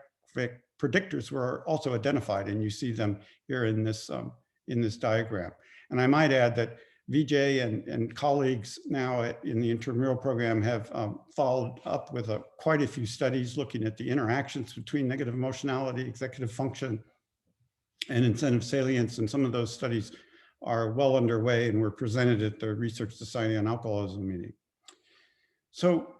predictors were also identified, and you see them here in this diagram. And I might add that Vijay and colleagues now in the intramural program have followed up with quite a few studies looking at the interactions between negative emotionality, executive function, and incentive salience. And some of those studies are well underway and were presented at the Research Society on Alcoholism meeting. So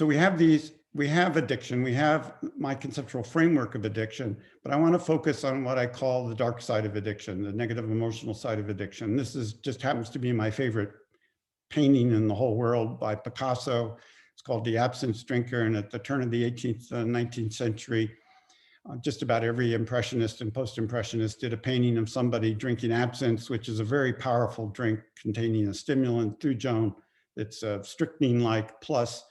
we have addiction, we have my conceptual framework of addiction, but I want to focus on what I call the dark side of addiction, the negative emotional side of addiction. This just happens to be my favorite painting in the whole world by Picasso. It's called The Absence Drinker, and at the turn of the 18th, 19th century, just about every impressionist and post-impressionist did a painting of somebody drinking absinthe, which is a very powerful drink containing a stimulant, thujone, it's strychnine-like, plus,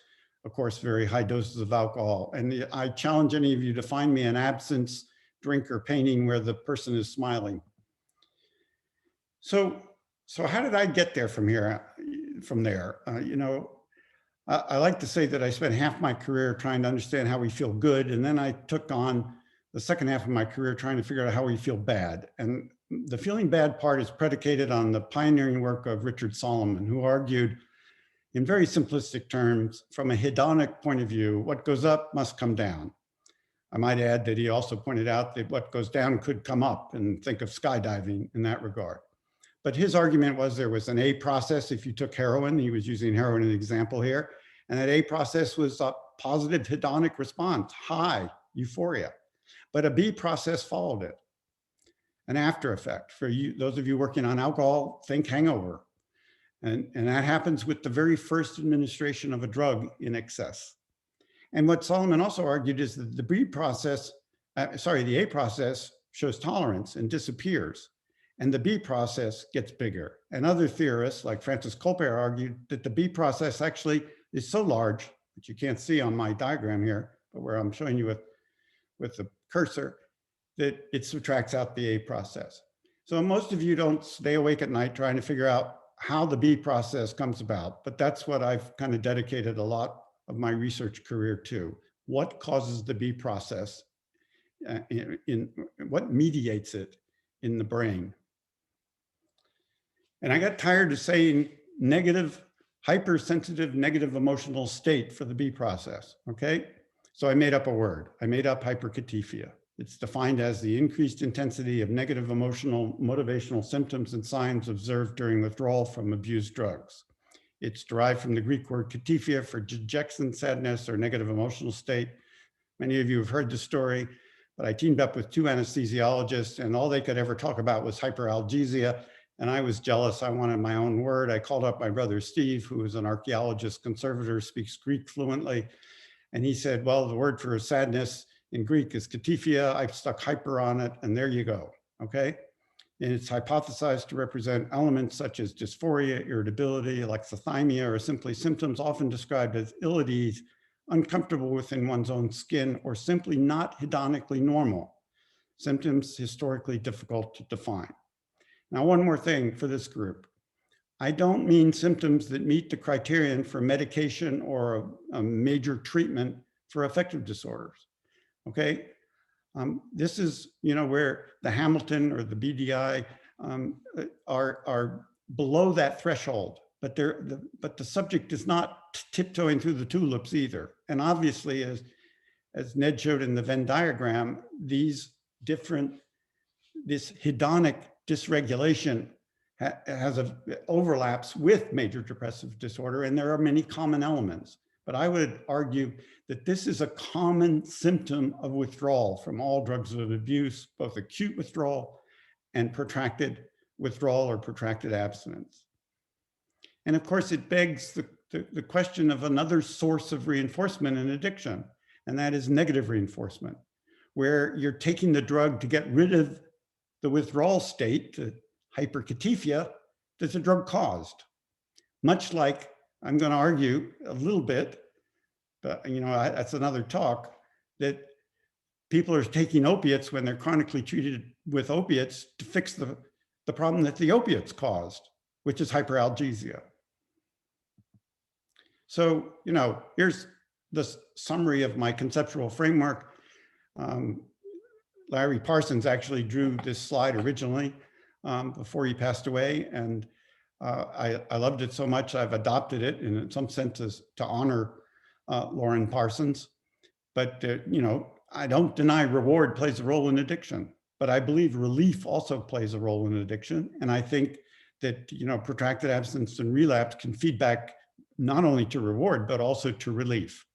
of course, very high doses of alcohol. And I challenge any of you to find me an absinthe drinker painting where the person is smiling. So how did I get there from there? You know, I like to say that I spent half my career trying to understand how we feel good, and then I took on the second half of my career trying to figure out how we feel bad. And the feeling bad part is predicated on the pioneering work of Richard Solomon, who argued in very simplistic terms, from a hedonic point of view, what goes up must come down. I might add that he also pointed out that what goes down could come up, and think of skydiving in that regard. But his argument was there was an A process. If you took heroin, he was using heroin as an example here, and that A process was a positive hedonic response, high, euphoria. But a B process followed it, an after effect. For you, those of you working on alcohol, think hangover. And that happens with the very first administration of a drug in excess. And what Solomon also argued is that the B process, the A process shows tolerance and disappears, and the B process gets bigger. And other theorists like Francis Colbert argued that the B process actually is so large, which you can't see on my diagram here, but where I'm showing you with the cursor, that it subtracts out the A process. So most of you don't stay awake at night trying to figure out how the B process comes about, but that's what I've kind of dedicated a lot of my research career to. What causes the B process, what mediates it in the brain? And I got tired of saying negative, hypersensitive, negative emotional state for the B process, okay? So I made up a word. I made up hyperkatifeia. It's defined as the increased intensity of negative emotional motivational symptoms and signs observed during withdrawal from abused drugs. It's derived from the Greek word katifeia for dejection, sadness, or negative emotional state. Many of you have heard the story, but I teamed up with two anesthesiologists, and all they could ever talk about was hyperalgesia. And I was jealous. I wanted my own word. I called up my brother Steve, who is an archaeologist conservator, speaks Greek fluently. And he said, well, the word for sadness in Greek is katifeia. I've stuck hyper on it, and there you go, okay? And it's hypothesized to represent elements such as dysphoria, irritability, alexithymia, or simply symptoms often described as ill at ease, uncomfortable within one's own skin, or simply not hedonically normal. Symptoms historically difficult to define. Now, one more thing for this group. I don't mean symptoms that meet the criterion for medication or a major treatment for affective disorders, okay? This is, you know, where the Hamilton or the BDI are below that threshold, but the subject is not tiptoeing through the tulips either. And obviously, as Ned showed in the Venn diagram, this hedonic dysregulation overlaps with major depressive disorder, and there are many common elements. But I would argue that this is a common symptom of withdrawal from all drugs of abuse, both acute withdrawal and protracted withdrawal or protracted abstinence. And of course, it begs the question of another source of reinforcement in addiction, and that is negative reinforcement, where you're taking the drug to get rid of the withdrawal state, the hyperkatifeia, that the drug caused. Much like, I'm going to argue a little bit, but you know, that's another talk, that people are taking opiates when they're chronically treated with opiates to fix the problem that the opiates caused, which is hyperalgesia. So, you know, here's the summary of my conceptual framework. Larry Parsons actually drew this slide originally before he passed away, and I loved it so much I've adopted it in some senses to honor Lauren Parsons. But you know, I don't deny reward plays a role in addiction, but I believe relief also plays a role in addiction. And I think that, you know, protracted abstinence and relapse can feed back not only to reward, but also to relief.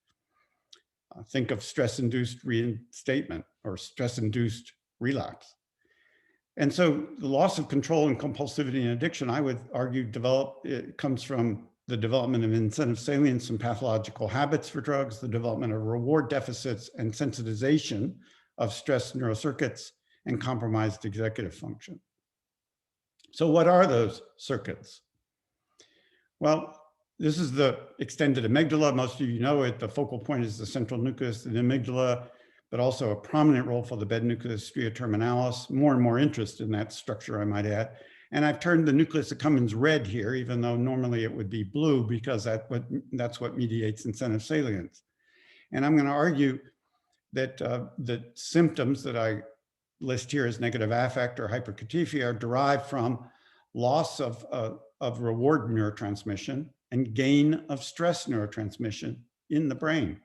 Think of stress-induced reinstatement or stress-induced relapse. And so the loss of control and compulsivity in addiction, I would argue, it comes from the development of incentive salience and pathological habits for drugs, the development of reward deficits and sensitization of stress neurocircuits, and compromised executive function. So what are those circuits? Well, this is the extended amygdala. Most of you know it. The focal point is the central nucleus of the amygdala, but also a prominent role for the bed nucleus stria terminalis. More and more interest in that structure, I might add. And I've turned the nucleus accumbens red here, even though normally it would be blue, because that's what mediates incentive salience. And I'm going to argue that the symptoms that I list here as negative affect or hyperkatifeia are derived from loss of reward neurotransmission and gain of stress neurotransmission in the brain.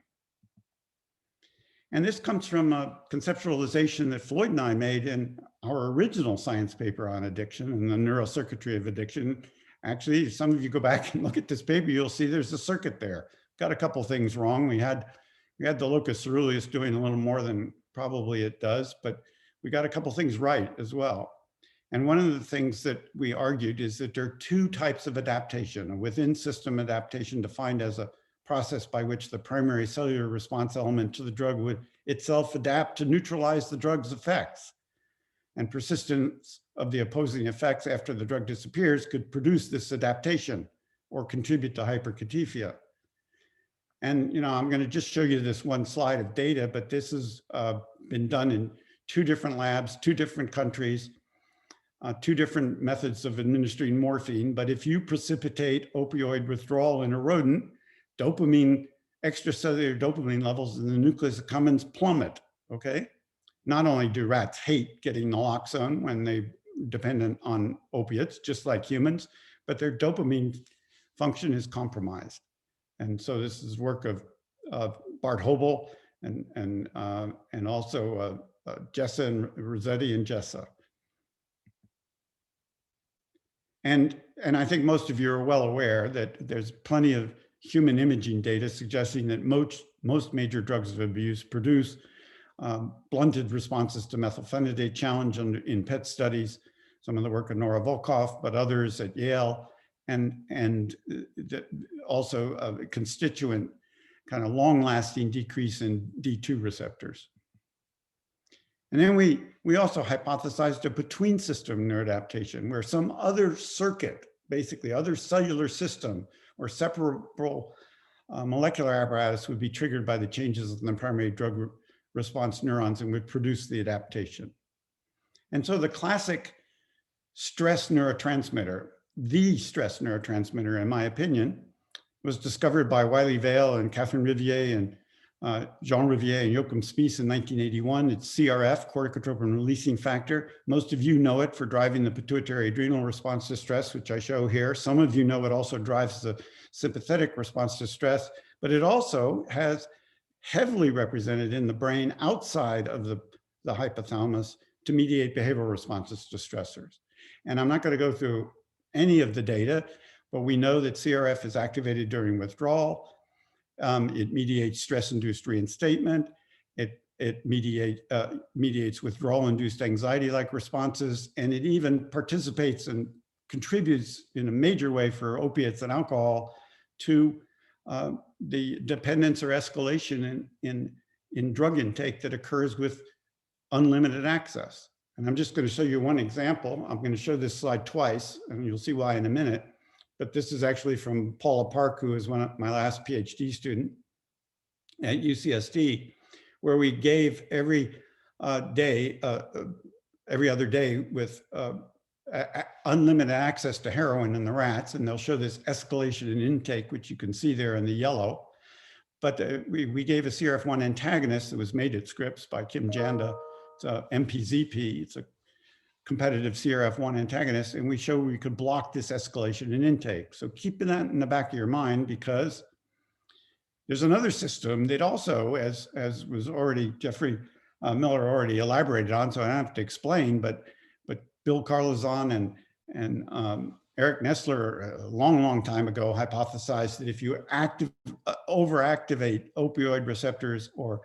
And this comes from a conceptualization that Floyd and I made in our original science paper on addiction and the neurocircuitry of addiction. Actually, if some of you go back and look at this paper, you'll see there's a circuit there. Got a couple things wrong. We had the locus coeruleus doing a little more than probably it does, but we got a couple things right as well. And one of the things that we argued is that there are two types of adaptation: a within system adaptation defined as a process by which the primary cellular response element to the drug would itself adapt to neutralize the drug's effects. And persistence of the opposing effects after the drug disappears could produce this adaptation or contribute to hyperkatifeia. And, you know, I'm going to just show you this one slide of data, but this has been done in 2 different labs, 2 different countries, 2 different methods of administering morphine. But if you precipitate opioid withdrawal in a rodent, extracellular dopamine levels in the nucleus accumbens plummet, okay? Not only do rats hate getting naloxone when they're dependent on opiates, just like humans, but their dopamine function is compromised. And so this is work of Bart Hobel and also Jessa and Rossetti and Jessa. And I think most of you are well aware that there's plenty of human imaging data suggesting that most major drugs of abuse produce blunted responses to methylphenidate challenge in PET studies, some of the work of Nora Volkoff, but others at Yale, and also a constituent kind of long-lasting decrease in D2 receptors. And then we also hypothesized a between system neuroadaptation where some other circuit, basically other cellular system or separable molecular apparatus would be triggered by the changes in the primary drug response neurons and would produce the adaptation. And so the classic stress neurotransmitter, the stress neurotransmitter, in my opinion, was discovered by Wiley Vale and Catherine Riviere and Jean Riviere and Joachim Spiess in 1981. It's CRF, corticotropin releasing factor. Most of you know it for driving the pituitary adrenal response to stress, which I show here. Some of you know it also drives the sympathetic response to stress, but it also has heavily represented in the brain outside of the hypothalamus to mediate behavioral responses to stressors. And I'm not going to go through any of the data, but we know that CRF is activated during withdrawal. It mediates stress-induced reinstatement. It mediates withdrawal-induced anxiety-like responses, and it even participates and contributes in a major way for opiates and alcohol to the dependence or escalation in drug intake that occurs with unlimited access. And I'm just going to show you one example. I'm going to show this slide twice, and you'll see why in a minute. But this is actually from Paula Park, who is one of my last PhD student at UCSD, where we gave every day, every other day with unlimited access to heroin in the rats, and they'll show this escalation in intake, which you can see there in the yellow. But we gave a CRF1 antagonist that was made at Scripps by Kim Janda. It's a MPZP. It's a competitive CRF1 antagonist, and we showed we could block this escalation in intake. So keeping that in the back of your mind, because there's another system that also, as was already Jeffrey Miller already elaborated on, so I don't have to explain, but Bill Carlazon and Eric Nestler a long time ago hypothesized that if you overactivate opioid receptors or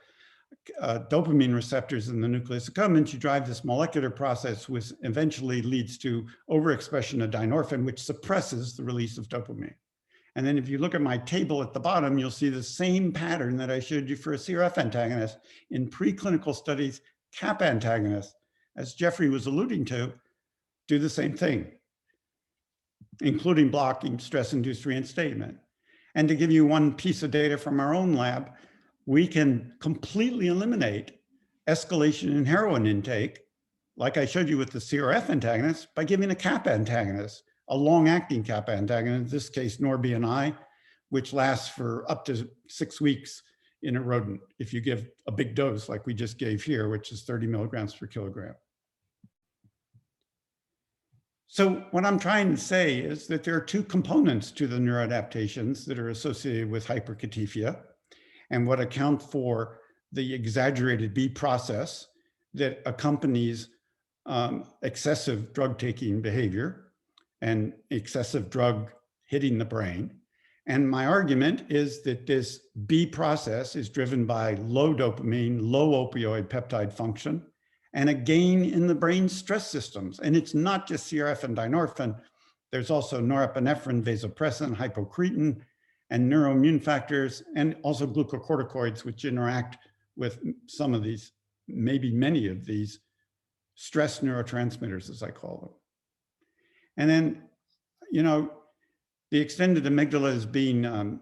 dopamine receptors in the nucleus accumbens, you drive this molecular process which eventually leads to overexpression of dynorphin, which suppresses the release of dopamine. And then if you look at my table at the bottom, you'll see the same pattern that I showed you for a CRF antagonist. In preclinical studies, CAP antagonists, as Jeffrey was alluding to, do the same thing, including blocking stress-induced reinstatement. And to give you one piece of data from our own lab, we can completely eliminate escalation in heroin intake, like I showed you with the CRF antagonist, by giving a CAP antagonist, a long-acting CAP antagonist, in this case NorBNI, which lasts for up to 6 weeks in a rodent if you give a big dose like we just gave here, which is 30 milligrams per kilogram. So what I'm trying to say is that there are two components to the neuroadaptations that are associated with hyperkatifeia, and what account for the exaggerated B process that accompanies excessive drug-taking behavior and excessive drug hitting the brain. And my argument is that this B process is driven by low dopamine, low opioid peptide function, and a gain in the brain stress systems. And it's not just CRF and dynorphin. There's also norepinephrine, vasopressin, hypocretin, and neuroimmune factors, and also glucocorticoids, which interact with some of these, maybe many of these stress neurotransmitters, as I call them. And then, you know, the extended amygdala is being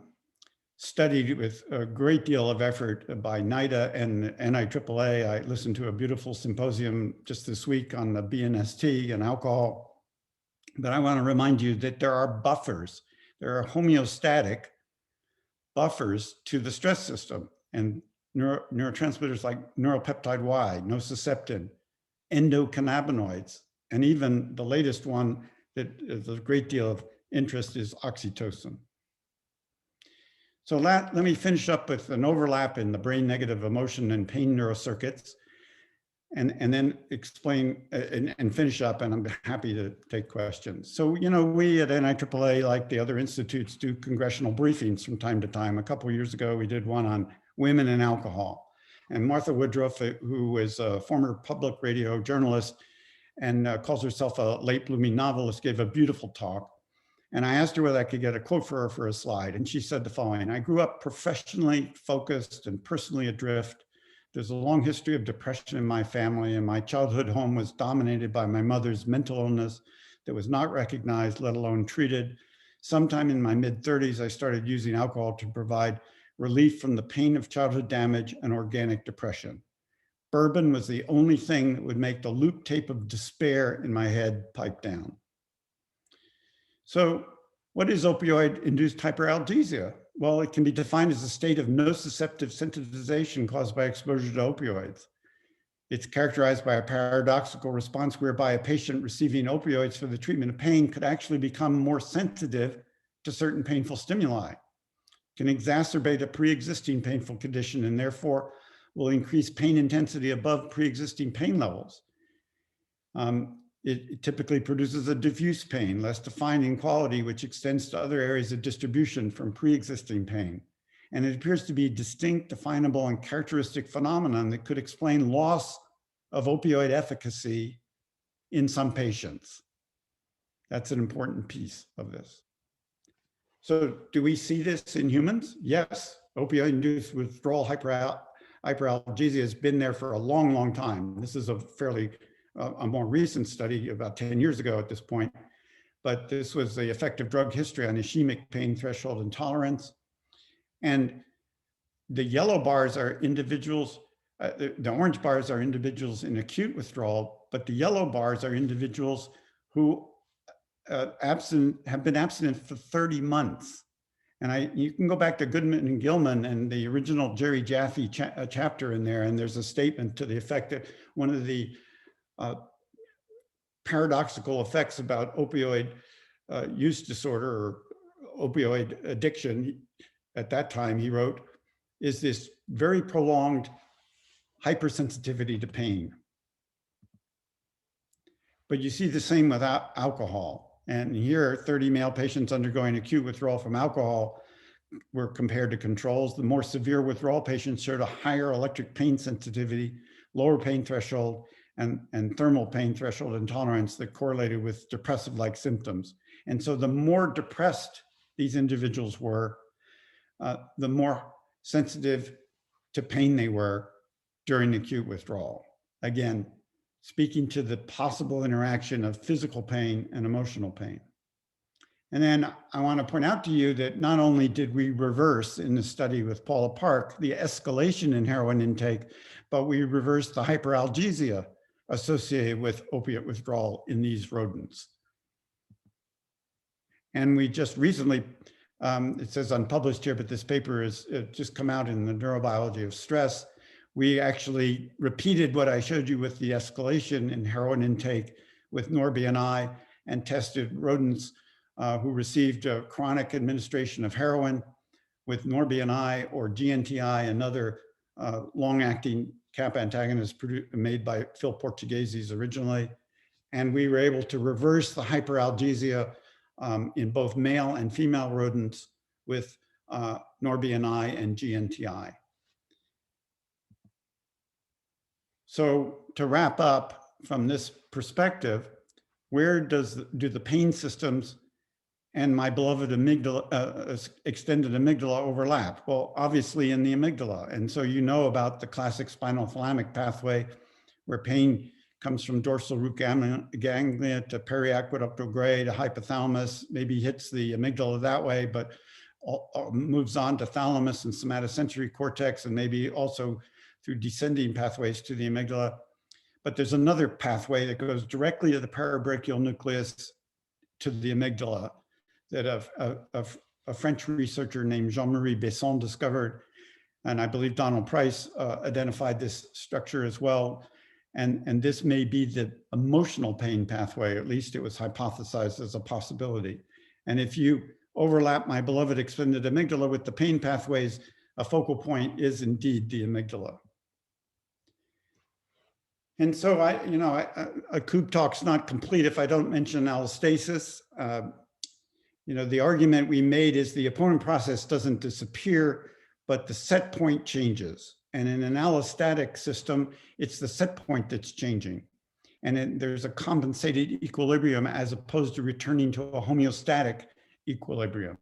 studied with a great deal of effort by NIDA and NIAAA. I listened to a beautiful symposium just this week on the BNST and alcohol. But I want to remind you that there are buffers. There are homeostatic buffers to the stress system, and neurotransmitters like neuropeptide Y, nociceptin, endocannabinoids, and even the latest one that is a great deal of interest is oxytocin. So let me finish up with an overlap in the brain negative emotion and pain neurocircuits, and then explain and finish up, and I'm happy to take questions. So, you know, we at NIAAA, like the other institutes, do congressional briefings from time to time. A couple of years ago, we did one on women and alcohol. And Martha Woodruff, who is a former public radio journalist and calls herself a late blooming novelist, gave a beautiful talk. And I asked her whether I could get a quote for her for a slide. And she said the following: "I grew up professionally focused and personally adrift. There's a long history of depression in my family, and my childhood home was dominated by my mother's mental illness that was not recognized, let alone treated. Sometime in my mid-30s, I started using alcohol to provide relief from the pain of childhood damage and organic depression. Bourbon was the only thing that would make the loop tape of despair in my head pipe down." So what is opioid-induced hyperalgesia? Well, it can be defined as a state of nociceptive sensitization caused by exposure to opioids. It's characterized by a paradoxical response whereby a patient receiving opioids for the treatment of pain could actually become more sensitive to certain painful stimuli, can exacerbate a pre-existing painful condition, and therefore will increase pain intensity above pre-existing pain levels. It typically produces a diffuse pain, less defined in quality, which extends to other areas of distribution from pre-existing pain. And it appears to be a distinct, definable, and characteristic phenomenon that could explain loss of opioid efficacy in some patients. That's an important piece of this. So do we see this in humans? Yes, opioid-induced withdrawal hyperalgesia has been there for a long time. This is a fairly a more recent study about 10 years ago at this point, but this was the effective drug history on ischemic pain threshold intolerance. And the yellow bars are individuals The orange bars are individuals in acute withdrawal, but the yellow bars are individuals who have been abstinent for 30 months. And you can go back to Goodman and Gilman and the original Jerry Jaffe chapter in there, and there's a statement to the effect that one of the paradoxical effects about opioid use disorder or opioid addiction, at that time he wrote, is this very prolonged hypersensitivity to pain. But you see the same with alcohol. And here, 30 male patients undergoing acute withdrawal from alcohol were compared to controls. The more severe withdrawal patients showed a higher electric pain sensitivity, lower pain threshold, and thermal pain threshold intolerance that correlated with depressive-like symptoms. And so the more depressed these individuals were, the more sensitive to pain they were during acute withdrawal. Again, speaking to the possible interaction of physical pain and emotional pain. And then I want to point out to you that not only did we reverse in the study with Paula Park the escalation in heroin intake, but we reversed the hyperalgesia associated with opiate withdrawal in these rodents. And we just recently, it says unpublished here, but this paper is just come out in the Neurobiology of Stress. We actually repeated what I showed you with the escalation in heroin intake with Norby and tested rodents who received a chronic administration of heroin with Norby or GNTI, another long-acting kappa antagonist made by Phil Portugueses originally. And we were able to reverse the hyperalgesia in both male and female rodents with Norby and GNTI. So to wrap up from this perspective, where do the pain systems and my beloved amygdala, extended amygdala overlap? Well, obviously in the amygdala. And so you know about the classic spinal thalamic pathway where pain comes from dorsal root ganglia to periaqueductal gray to hypothalamus, maybe hits the amygdala that way, but moves on to thalamus and somatosensory cortex, and maybe also through descending pathways to the amygdala. But there's another pathway that goes directly to the parabrachial nucleus to the amygdala that a French researcher named Jean-Marie Besson discovered. And I believe Donald Price identified this structure as well. And this may be the emotional pain pathway, at least it was hypothesized as a possibility. And if you overlap my beloved extended amygdala with the pain pathways, a focal point is indeed the amygdala. And so a Koob talk's not complete if I don't mention allostasis. The argument we made is the opponent process doesn't disappear, but the set point changes. And in an allostatic system, it's the set point that's changing. And then there's a compensated equilibrium as opposed to returning to a homeostatic equilibrium.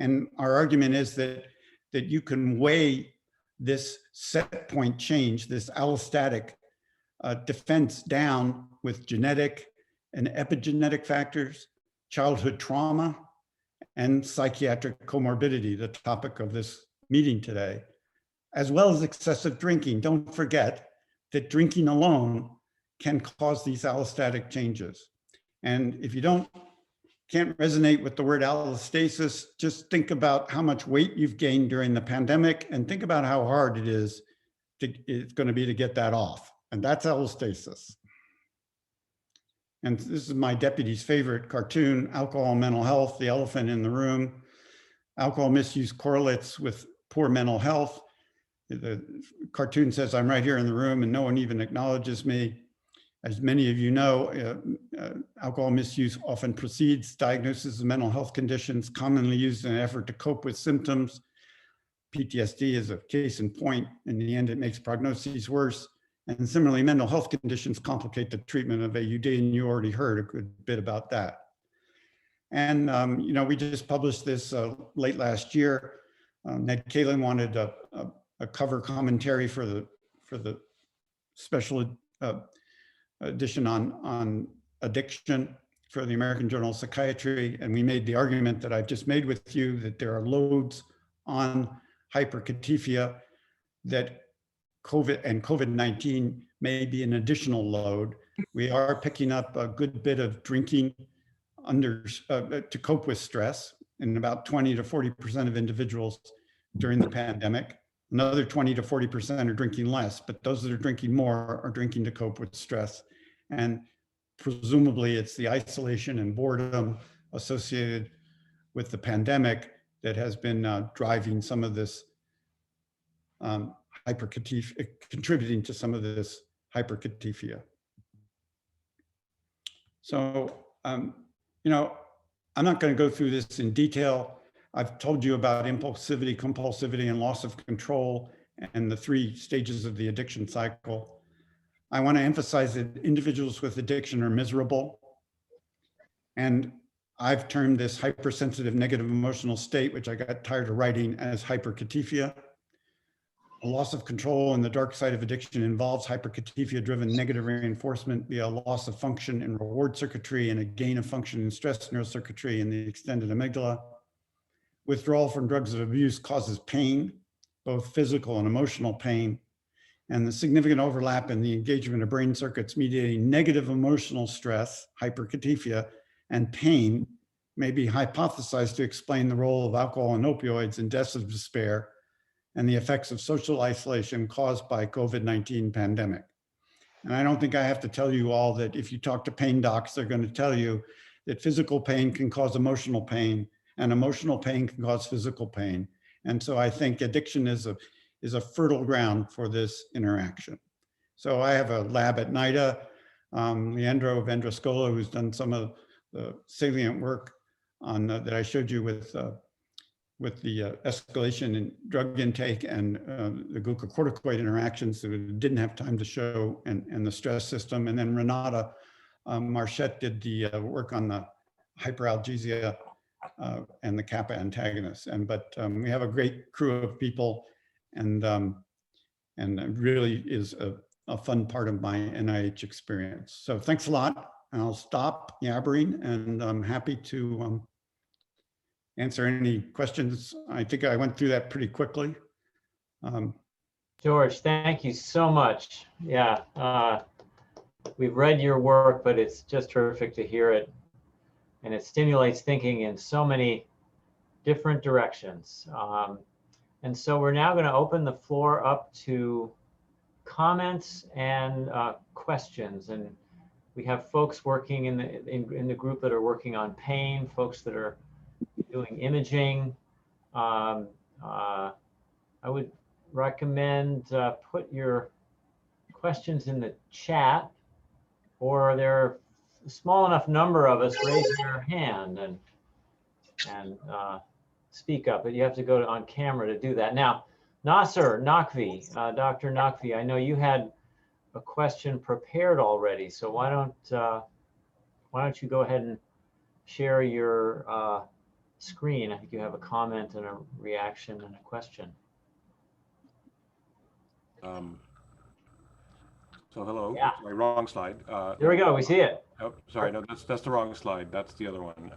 And our argument is that you can weigh this set point change, this allostatic defense down with genetic and epigenetic factors, childhood trauma, and psychiatric comorbidity, the topic of this meeting today, as well as excessive drinking. Don't forget that drinking alone can cause these allostatic changes. And if you can't resonate with the word allostasis, just think about how much weight you've gained during the pandemic and think about how hard it's going to be to get that off. And that's allostasis. And this is my deputy's favorite cartoon, Alcohol and Mental Health, the elephant in the room. Alcohol misuse correlates with poor mental health. The cartoon says, I'm right here in the room and no one even acknowledges me. As many of you know, alcohol misuse often precedes diagnosis of mental health conditions commonly used in an effort to cope with symptoms. PTSD is a case in point. In the end, it makes prognoses worse. And similarly, mental health conditions complicate the treatment of AUD, and you already heard a good bit about that. And we just published this late last year. Ned Kalin wanted a cover commentary for the special edition on addiction for the American Journal of Psychiatry, and we made the argument that I've just made with you that there are loads on hyperkatifeia that COVID-19 may be an additional load. We are picking up a good bit of drinking to cope with stress in about 20 to 40% of individuals during the pandemic. Another 20 to 40% are drinking less, but those that are drinking more are drinking to cope with stress. And presumably it's the isolation and boredom associated with the pandemic that has been driving some of this contributing to some of this hyperkatifeia. So, you know, I'm not going to go through this in detail. I've told you about impulsivity, compulsivity, and loss of control, and the 3 stages of the addiction cycle. I want to emphasize that individuals with addiction are miserable. And I've termed this hypersensitive negative emotional state, which I got tired of writing, as hyperkatifeia. A loss of control in the dark side of addiction involves hyperkatifeia-driven negative reinforcement via loss of function in reward circuitry and a gain of function in stress neurocircuitry in the extended amygdala. Withdrawal from drugs of abuse causes pain, both physical and emotional pain, and the significant overlap in the engagement of brain circuits mediating negative emotional stress, hyperkatifeia, and pain may be hypothesized to explain the role of alcohol and opioids in deaths of despair and the effects of social isolation caused by COVID-19 pandemic. And I don't think I have to tell you all that if you talk to pain docs, they're going to tell you that physical pain can cause emotional pain and emotional pain can cause physical pain. And so I think addiction is a fertile ground for this interaction. So I have a lab at NIDA, Leandro Vendroscola, who's done some of the salient work on that I showed you with the escalation in drug intake and the glucocorticoid interactions that we didn't have time to show, and the stress system. And then Renata Marchette did the work on the hyperalgesia and the kappa antagonists. But we have a great crew of people, and it really is a fun part of my NIH experience. So thanks a lot. And I'll stop yabbering, and I'm happy to answer any questions. I think I went through that pretty quickly. George, thank you so much. Yeah, we've read your work, but it's just terrific to hear it. And it stimulates thinking in so many different directions. And so we're now going to open the floor up to comments and questions. And we have folks working in the group that are working on pain, folks that are doing imaging. I would recommend put your questions in the chat, or there are a small enough number of us, raise your hand and speak up, but you have to go on camera to do that. Now, Nasser Naqvi, Dr. Naqvi, I know you had a question prepared already, so why don't you go ahead and share your screen? I think you have a comment and a reaction and a question. So hello, Yeah. sorry, wrong slide. There we go, we see it. Oh, sorry, no, that's the wrong slide. That's the other one,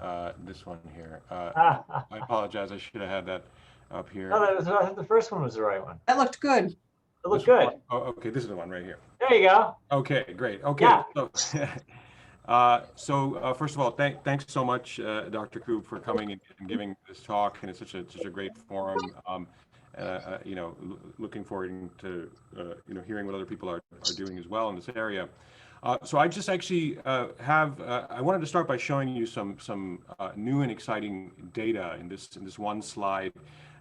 this one here. I apologize, I should have had that up here. No, that was, the first one was the right one. That looked good. It looked good. Oh, okay, this is the one right here. There you go. Okay, great. Okay, Yeah. So first of all, thanks so much, Dr. Koob, for coming and giving this talk, and it's such a great forum. You know, looking forward to you know, hearing what other people are doing as well in this area. So I just actually I wanted to start by showing you some new and exciting data in this one slide.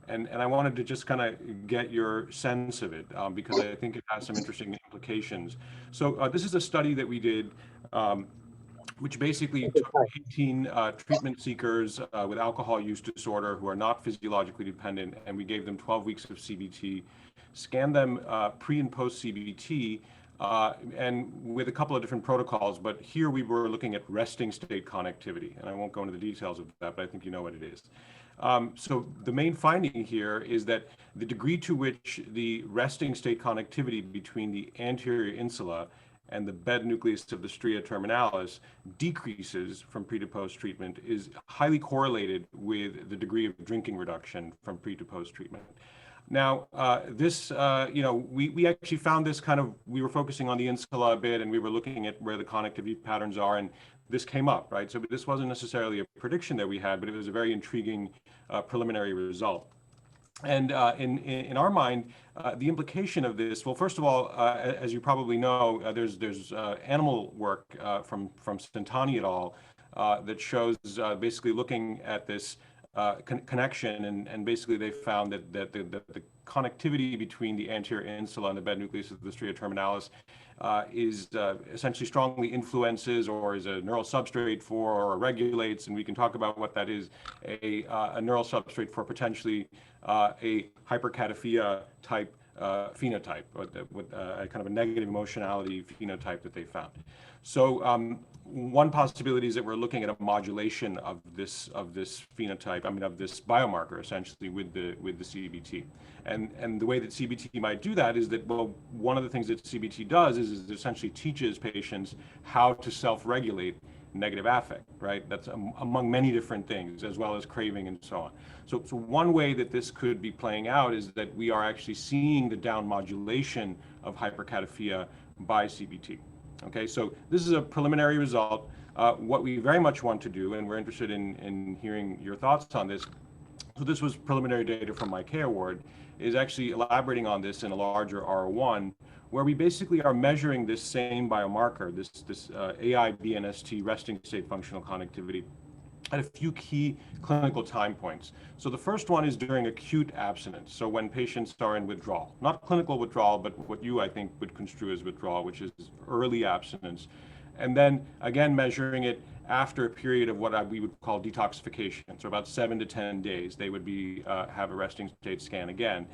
And I wanted to just kind of get your sense of it, because I think it has some interesting implications. So this is a study that we did, which basically took 18 treatment seekers with alcohol use disorder who are not physiologically dependent, and we gave them 12 weeks of CBT, scanned them pre and post CBT, and with a couple of different protocols. But here we were looking at resting state connectivity, and I won't go into the details of that, but I think you know what it is. So the main finding here is that the degree to which the resting state connectivity between the anterior insula and the bed nucleus of the stria terminalis decreases from pre to post treatment is highly correlated with the degree of drinking reduction from pre to post treatment. Now, this, we actually found this we were focusing on the insula a bit, and we were looking at where the connectivity patterns are, and this came up, right? So this wasn't necessarily a prediction that we had, but it was a very intriguing preliminary result. And in our mind, the implication of this, well, first of all, as you probably know, there's animal work from Centani et al. That shows basically looking at this connection, and basically they found that the connectivity between the anterior insula and the bed nucleus of the stria terminalis is essentially strongly influences or is a neural substrate for or regulates, and we can talk about what that is, a neural substrate for potentially a hyperkatifeia type phenotype, with a kind of a negative emotionality phenotype that they found. So one possibility is that we're looking at a modulation of this phenotype, of this biomarker essentially with the CBT. And the way that CBT might do that is that, well, one of the things that CBT does is it essentially teaches patients how to self-regulate negative affect, right? That's among many different things, as well as craving and so on. So one way that this could be playing out is that we are actually seeing the down modulation of hyperkatifeia by CBT. Okay, so this is a preliminary result. What we very much want to do, and we're interested in hearing your thoughts on this, so this was preliminary data from my K award, is actually elaborating on this in a larger R1, where we basically are measuring this same biomarker, this AI-BNST resting state functional connectivity, at a few key clinical time points. So the first one is during acute abstinence. So when patients are in withdrawal, not clinical withdrawal, but what you, I think, would construe as withdrawal, which is early abstinence. And then again, measuring it after a period of what we would call detoxification. So about 7 to 10 days, they would have a resting state scan again.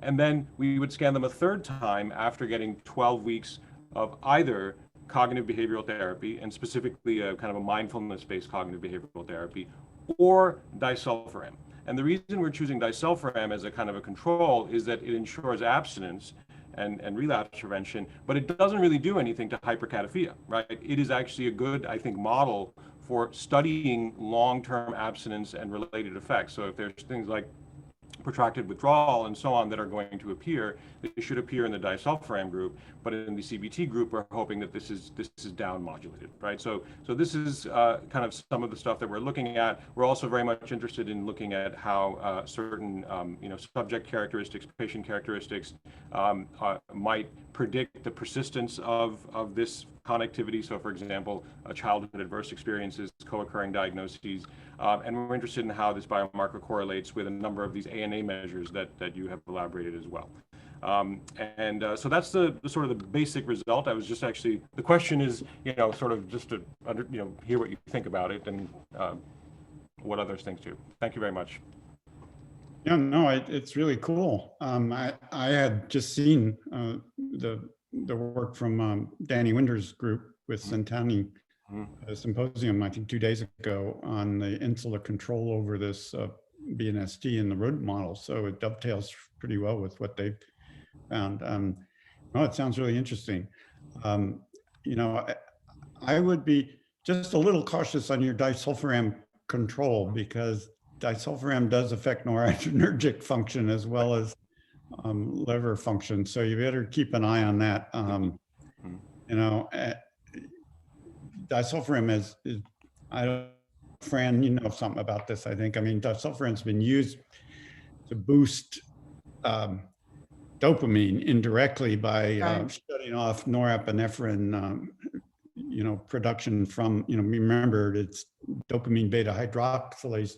And then we would scan them a third time after getting 12 weeks of either cognitive behavioral therapy, and specifically a kind of a mindfulness-based cognitive behavioral therapy, or disulfiram. And the reason we're choosing disulfiram as a kind of a control is that it ensures abstinence and relapse prevention, but it doesn't really do anything to hyperkatifeia, right? It is actually a good, I think, model for studying long-term abstinence and related effects. So if there's things like protracted withdrawal and so on that are going to appear, they should appear in the disulfiram group, but in the CBT group, we're hoping that this is down modulated, right? So this is kind of some of the stuff that we're looking at. We're also very much interested in looking at how certain subject characteristics, patient characteristics might predict the persistence of this connectivity. So for example, childhood adverse experiences, co-occurring diagnoses, and we're interested in how this biomarker correlates with a number of these ANA measures that you have elaborated as well. So that's the sort of the basic result. I was just actually, the question is, sort of just to hear what you think about it and what others think too. Thank you very much. Yeah, no, it's really cool. I had just seen the work from Danny Winder's group with Centani, a symposium, I think 2 days ago, on the insular control over this BNST in the rodent model. So it dovetails pretty well with what they've found. No, it sounds really interesting. I would be just a little cautious on your disulfiram control, because disulfiram does affect noradrenergic function as well as liver function. So you better keep an eye on that. Disulfiram is I don't, Fran, you know something about this, I think. I mean, disulfiram's been used to boost dopamine indirectly by shutting off norepinephrine, production from, remember, it's dopamine beta hydroxylase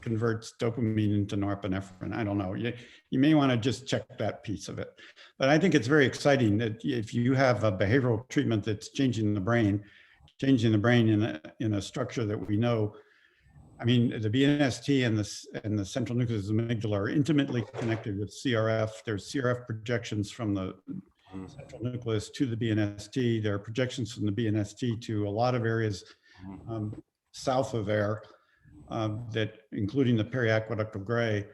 converts dopamine into norepinephrine. I don't know. You may want to just check that piece of it. But I think it's very exciting that if you have a behavioral treatment that's changing the brain in a structure that we know. I mean, the BNST and the central nucleus of the amygdala are intimately connected with CRF. There's CRF projections from the central nucleus to the BNST. There are projections from the BNST to a lot of areas south of there, that, including the periaqueductal gray,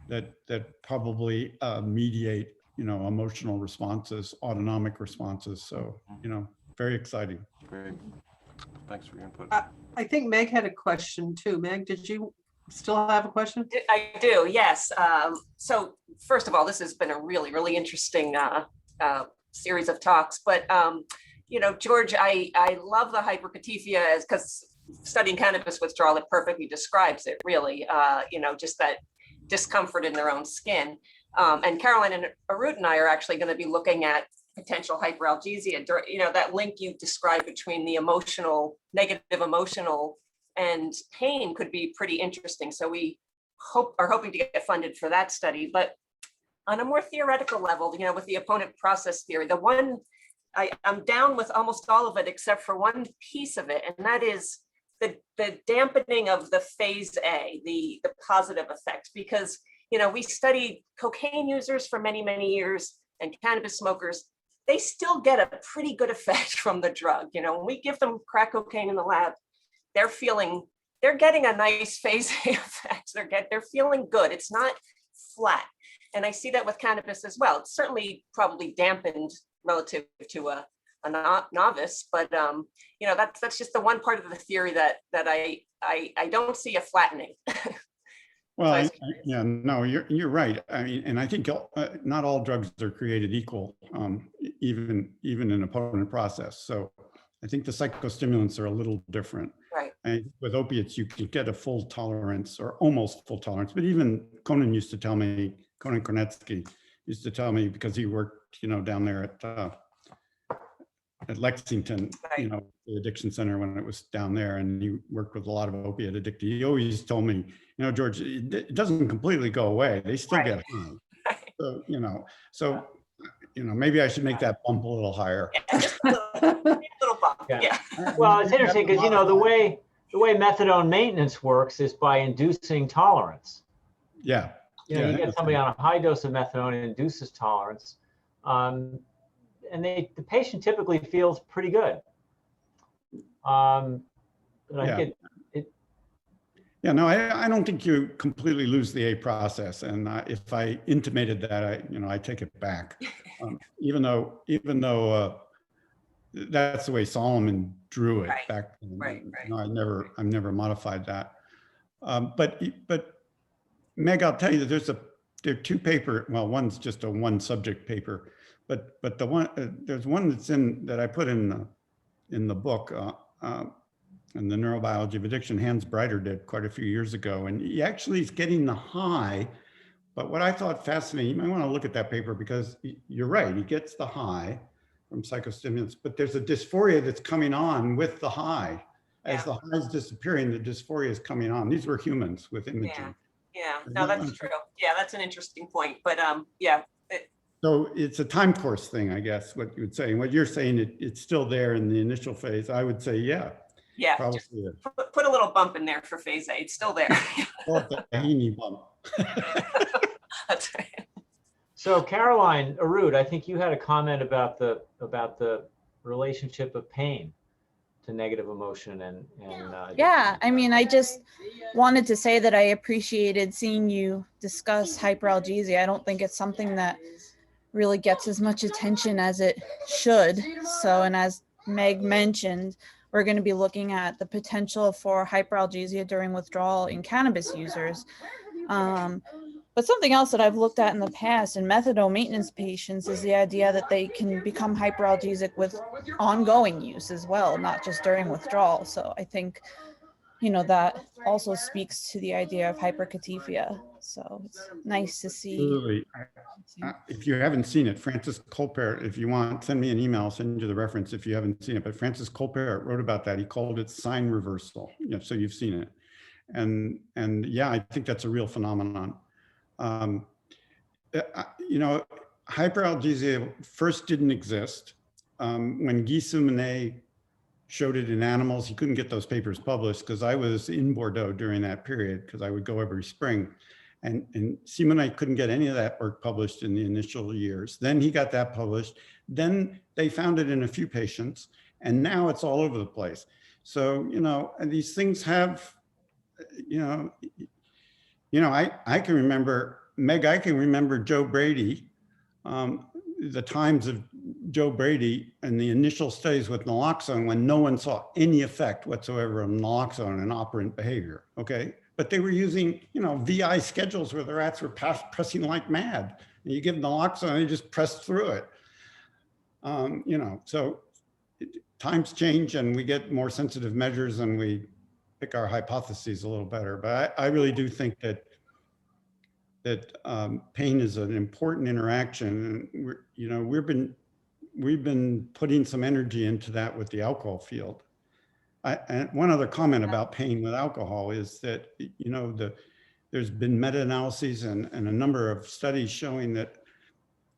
that probably mediate, emotional responses, autonomic responses. So, very exciting. Great. Thanks for your input. I think Meg had a question too. Meg, did you still have a question? I do, yes. So first of all, this has been a really, really interesting series of talks. But you know, George, I love the hyperkatifeia because studying cannabis withdrawal, it perfectly describes it. Really, you know, just that discomfort in their own skin. And Caroline and Arut and I are actually going to be looking at potential hyperalgesia. You know, that link you described between the emotional, negative emotional, and pain could be pretty interesting. So we are hoping to get funded for that study. But on a more theoretical level, you know, with the opponent process theory, the one I'm down with almost all of it except for one piece of it, and that is the dampening of the phase A, the positive effects. Because, you know, we studied cocaine users for many, many years and cannabis smokers. They still get a pretty good effect from the drug. You know, when we give them crack cocaine in the lab, they're getting a nice phase A effect. They're feeling good. It's not flat. And I see that with cannabis as well. It's certainly probably dampened relative to a novice, but you know, that's just the one part of the theory that I don't see a flattening. Well, yeah, no, you're right. I mean, and I think not all drugs are created equal, even in opponent process. So I think the psychostimulants are a little different. Right. And with opiates, you can get a full tolerance or almost full tolerance. But even Conan Kornetsky used to tell me, because he worked, you know, down there at Lexington, Right. you know, the addiction center when it was down there, and he worked with a lot of opiate addicted. He always told me, you know, George, it doesn't completely go away. They still Right. get high. Right. So, you know, maybe I should make that bump a little higher. Yeah, just a little bump. Yeah. Yeah. Well, it's interesting because, you know, the way methadone maintenance works is by inducing tolerance. Yeah. You know, Yeah, you get that's somebody right. on a high dose of methadone, it induces tolerance. And the patient typically feels pretty good. But I Yeah. think Yeah, no, I don't think you completely lose the A process. And if I intimated that, I take it back. Even though that's the way Solomon drew it Right, back then. right. You know, I've never modified that. But Meg, I'll tell you that there are two paper. Well, one's just a one subject paper, but the one there's one that I put in the book. And the neurobiology of addiction, Hans Breiter did quite a few years ago. And he actually is getting the high. But what I thought fascinating, you might want to look at that paper because you're right, he gets the high from psychostimulants, but there's a dysphoria that's coming on with the high. As the high is disappearing, the dysphoria is coming on. These were humans with imaging. Yeah, no, that's true. Yeah, that's an interesting point. But yeah. So it's a time course thing, I guess, what you would say. And what you're saying, it's still there in the initial phase. I would say, yeah. Yeah, Probably just put a little bump in there for phase A. It's still there. Or the tahini bump. That's right. so. Caroline, Arut, I think you had a comment about the relationship of pain to negative emotion and yeah, I mean, I just wanted to say that I appreciated seeing you discuss hyperalgesia. I don't think it's something that really gets as much attention as it should. So, and as Meg mentioned, we're going to be looking at the potential for hyperalgesia during withdrawal in cannabis users. But something else that I've looked at in the past in methadone maintenance patients is the idea that they can become hyperalgesic with ongoing use as well, not just during withdrawal. So I think, you know, that also speaks to the idea of hyperkatifeia. So it's nice to see. Absolutely. If you haven't seen it, Francis Colpert, if you want, send me an email, I'll send you the reference if you haven't seen it. But Francis Colpert wrote about that. He called it sign reversal. Yeah, so you've seen it. And yeah, I think that's a real phenomenon. You know, hyperalgesia first didn't exist. When Guy Soumenet showed it in animals, he couldn't get those papers published because I was in Bordeaux during that period because I would go every spring. And Simonet couldn't get any of that work published in the initial years. Then he got that published. Then they found it in a few patients, and now it's all over the place. So, you know, and these things have, I can remember, Meg, I can remember Joe Brady, the times of Joe Brady and the initial studies with naloxone when no one saw any effect whatsoever of naloxone in operant behavior, okay? but they were using, you know, VI schedules where the rats were pressing like mad. And you give them the naloxone and they just press through it. You know, so times change and we get more sensitive measures and we pick our hypotheses a little better. But I really do think that pain is an important interaction. And we're, you know, we've been putting some energy into that with the alcohol field. And one other comment about pain with alcohol is that, you know, there's been meta-analyses and a number of studies showing that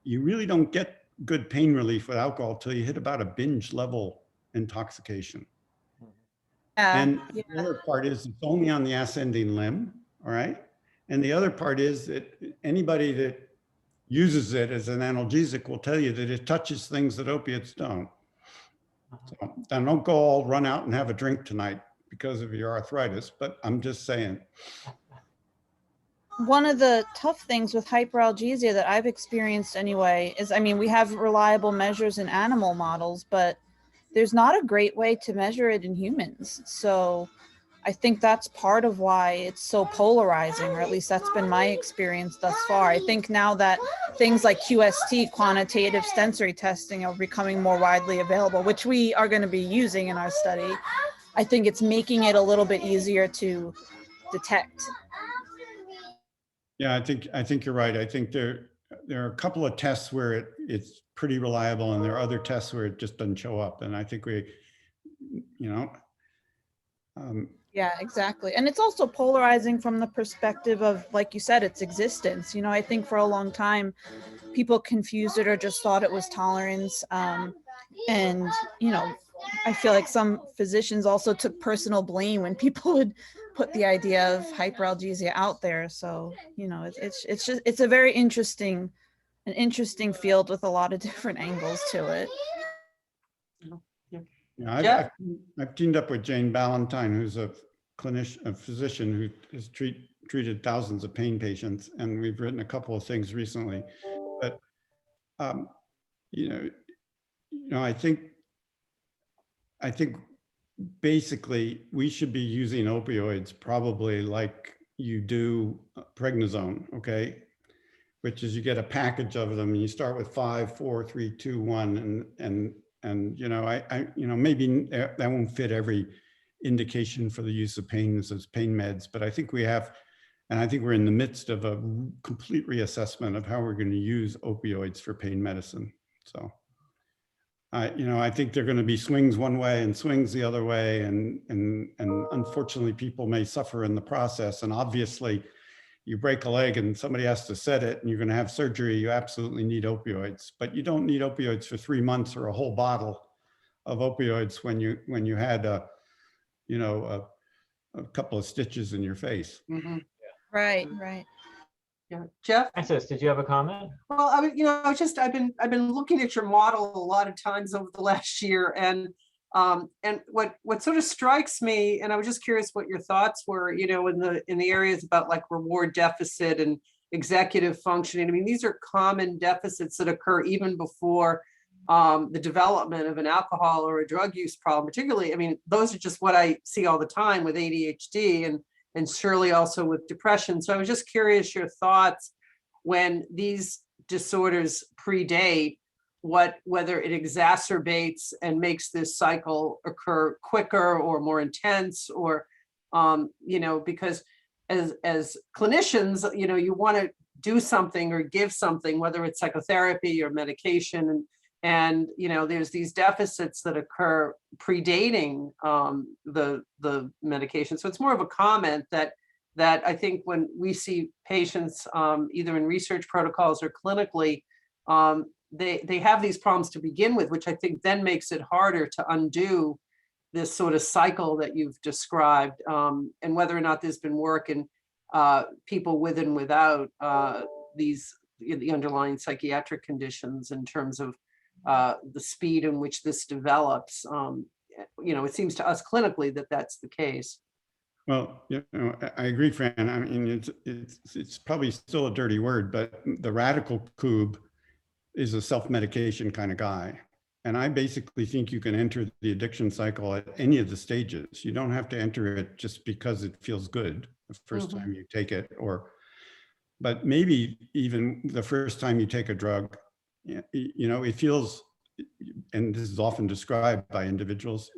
you really don't get good pain relief with alcohol till you hit about a binge level intoxication. And the other part is it's only on the ascending limb, all right? And the other part is that anybody that uses it as an analgesic will tell you that it touches things that opiates don't. So don't go all run out and have a drink tonight because of your arthritis, but I'm just saying. One of the tough things with hyperalgesia that I've experienced anyway is, I mean, we have reliable measures in animal models, but there's not a great way to measure it in humans. So I think that's part of why it's so polarizing, or at least that's been my experience thus far. I think now that things like QST, quantitative sensory testing, are becoming more widely available, which we are going to be using in our study, I think it's making it a little bit easier to detect. Yeah, I think you're right. I think there are a couple of tests where it's pretty reliable, and there are other tests where it just doesn't show up. And I think we, you know. Yeah, exactly. And it's also polarizing from the perspective of, like you said, its existence. You know, I think for a long time, people confused it or just thought it was tolerance. And, you know, I feel like some physicians also took personal blame when people would put the idea of hyperalgesia out there. So, you know, it's a very interesting field with a lot of different angles to it. Yeah, I've teamed up with Jane Ballantyne, who's a clinician, a physician who has treated thousands of pain patients, and we've written a couple of things recently. But you know, I think basically we should be using opioids probably like you do prednisone, okay? Which is you get a package of them and you start with 5, 4, 3, 2, 1, and you know, you know, maybe that won't fit every indication for the use of pain as pain meds, but I think we have, and I think we're in the midst of a complete reassessment of how we're going to use opioids for pain medicine. So, you know, I think there are going to be swings one way and swings the other way, and unfortunately, people may suffer in the process. And obviously, you break a leg and somebody has to set it and you're going to have surgery, you absolutely need opioids, but you don't need opioids for 3 months or a whole bottle of opioids when you had a couple of stitches in your face. Mm-hmm. Right. Yeah, Jeff. Francis, did you have a comment? Well, I mean, you know, I've been looking at your model a lot of times over the last year, and what sort of strikes me, and I was just curious what your thoughts were, you know, in the areas about like reward deficit and executive functioning. I mean, these are common deficits that occur even before the development of an alcohol or a drug use problem. Particularly, I mean, those are just what I see all the time with ADHD and surely also with depression. So I was just curious your thoughts when these disorders predate, whether it exacerbates and makes this cycle occur quicker or more intense, or you know, because as clinicians, you know, you want to do something or give something, whether it's psychotherapy or medication, and you know, there's these deficits that occur predating the medication. So it's more of a comment that I think when we see patients either in research protocols or clinically, they have these problems to begin with, which I think then makes it harder to undo this sort of cycle that you've described, and whether or not there's been work in people with and without the underlying psychiatric conditions in terms of the speed in which this develops. You know, it seems to us clinically that that's the case. Well, you know, I agree, Fran. I mean, it's probably still a dirty word, but the radical Koob is a self-medication kind of guy. And I basically think you can enter the addiction cycle at any of the stages. You don't have to enter it just because it feels good, the first time you take it, but maybe even the first time you take a drug, you know, it feels, and this is often described by individuals,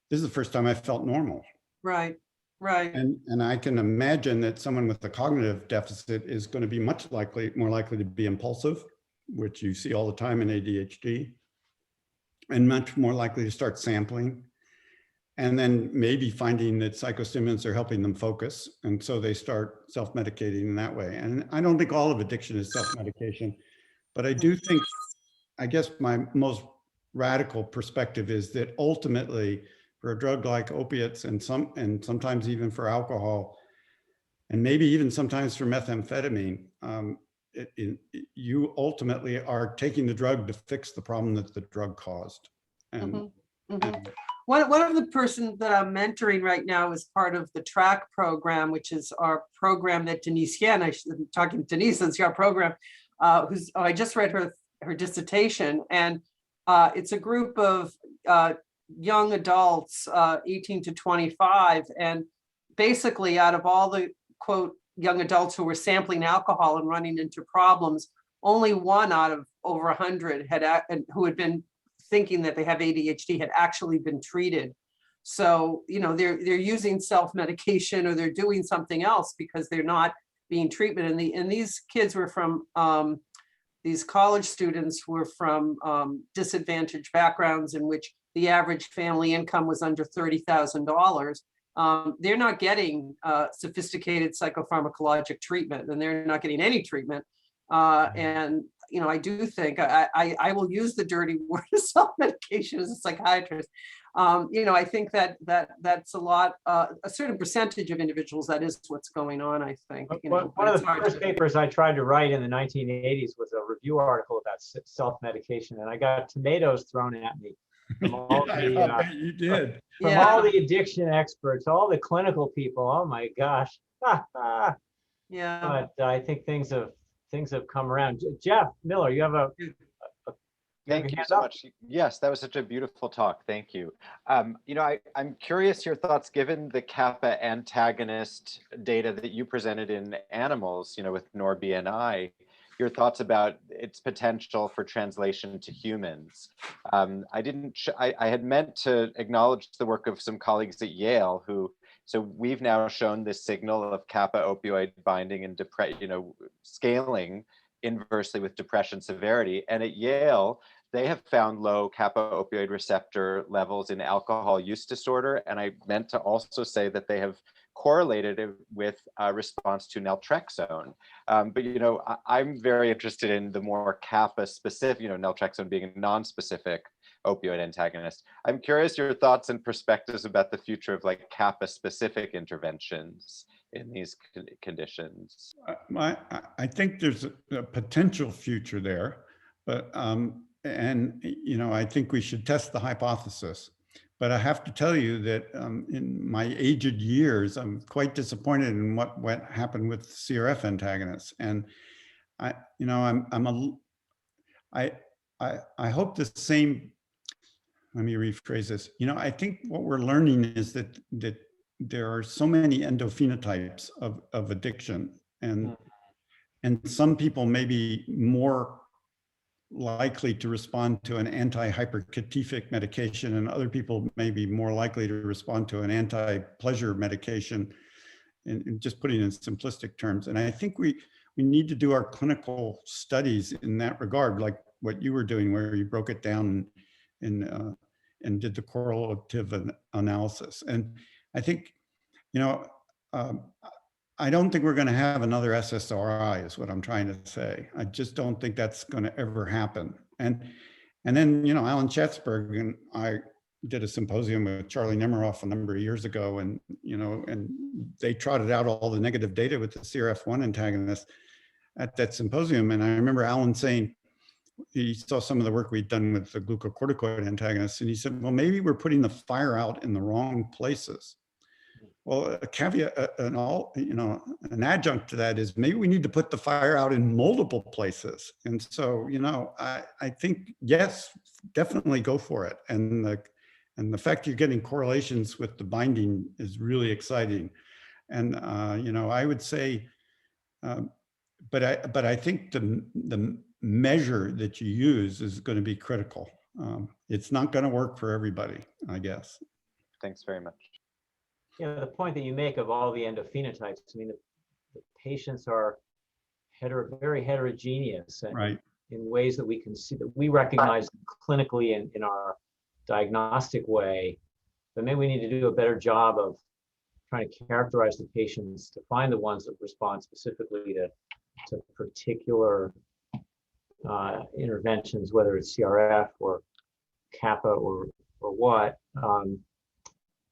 this is the first time I felt normal. Right, right. And I can imagine that someone with a cognitive deficit is going to be more likely to be impulsive, which you see all the time in ADHD, and much more likely to start sampling. And then maybe finding that psychostimulants are helping them focus. And so they start self-medicating in that way. And I don't think all of addiction is self-medication, but I do think, I guess my most radical perspective is that ultimately for a drug like opiates and sometimes even for alcohol, and maybe even sometimes for methamphetamine, you ultimately are taking the drug to fix the problem that the drug caused. And, and One of the person that I'm mentoring right now is part of the TRACK program, which is our program that Denise Hien, I'm talking to Denise, it's our program, I just read her dissertation, and it's a group of young adults, 18 to 25, and basically out of all the quote young adults who were sampling alcohol and running into problems, only one out of over 100 who had been thinking that they have ADHD had actually been treated. So, you know, they're using self-medication or they're doing something else because they're not being treated. And these kids were from, these college students were from disadvantaged backgrounds in which the average family income was under $30,000. They're not getting sophisticated psychopharmacologic treatment, and they're not getting any treatment. And you know, I do think I will use the dirty word of self-medication as a psychiatrist. You know, I think that's a lot, a certain percentage of individuals, that is what's going on, I think. You know, one of the first papers I tried to write in the 1980s was a review article about self-medication, and I got tomatoes thrown at me from all you did. From all the addiction experts, all the clinical people. Oh my gosh. Yeah. But I think things have come around. Jeff Miller, you have a Thank you so much. Yes, that was such a beautiful talk. Thank you. You know, I'm curious your thoughts, given the kappa antagonist data that you presented in animals, you know, with NOR-BNI, your thoughts about its potential for translation to humans. I had meant to acknowledge the work of some colleagues at Yale so we've now shown this signal of kappa opioid binding and scaling inversely with depression severity. And at Yale, they have found low kappa opioid receptor levels in alcohol use disorder. And I meant to also say that they have correlated it with response to naltrexone. But, you know, I'm very interested in the more kappa specific, you know, naltrexone being a non-specific opioid antagonist. I'm curious your thoughts and perspectives about the future of like kappa specific interventions in these conditions. I think there's a potential future there, but and you know, I think we should test the hypothesis. But I have to tell you that in my aged years, I'm quite disappointed in what happened with CRF antagonists. And I hope the same. Let me rephrase this. You know, I think what we're learning is that there are so many endophenotypes of addiction, and some people may be more likely to respond to an anti-hyperkatific medication, and other people may be more likely to respond to an anti-pleasure medication, and just putting it in simplistic terms. And I think we need to do our clinical studies in that regard, like what you were doing, where you broke it down and did the correlative analysis. And I think, you know, I don't think we're going to have another SSRI, is what I'm trying to say. I just don't think that's going to ever happen. And then, you know, Alan Chatsberg and I did a symposium with Charlie Nemiroff a number of years ago, and, you know, and they trotted out all the negative data with the CRF1 antagonist at that symposium. And I remember Alan saying, he saw some of the work we'd done with the glucocorticoid antagonists, and he said, well, maybe we're putting the fire out in the wrong places. Well, a caveat, an adjunct to that is maybe we need to put the fire out in multiple places. And so, you know, I think, yes, definitely go for it. And the fact you're getting correlations with the binding is really exciting. And, you know, I would say, but I think the measure that you use is going to be critical. It's not going to work for everybody, I guess. Thanks very much. Yeah, the point that you make of all the endophenotypes, I mean, the patients are very heterogeneous Right. in ways that we can see, that we recognize clinically in our diagnostic way. But maybe we need to do a better job of trying to characterize the patients to find the ones that respond specifically to particular interventions, whether it's CRF or kappa or what.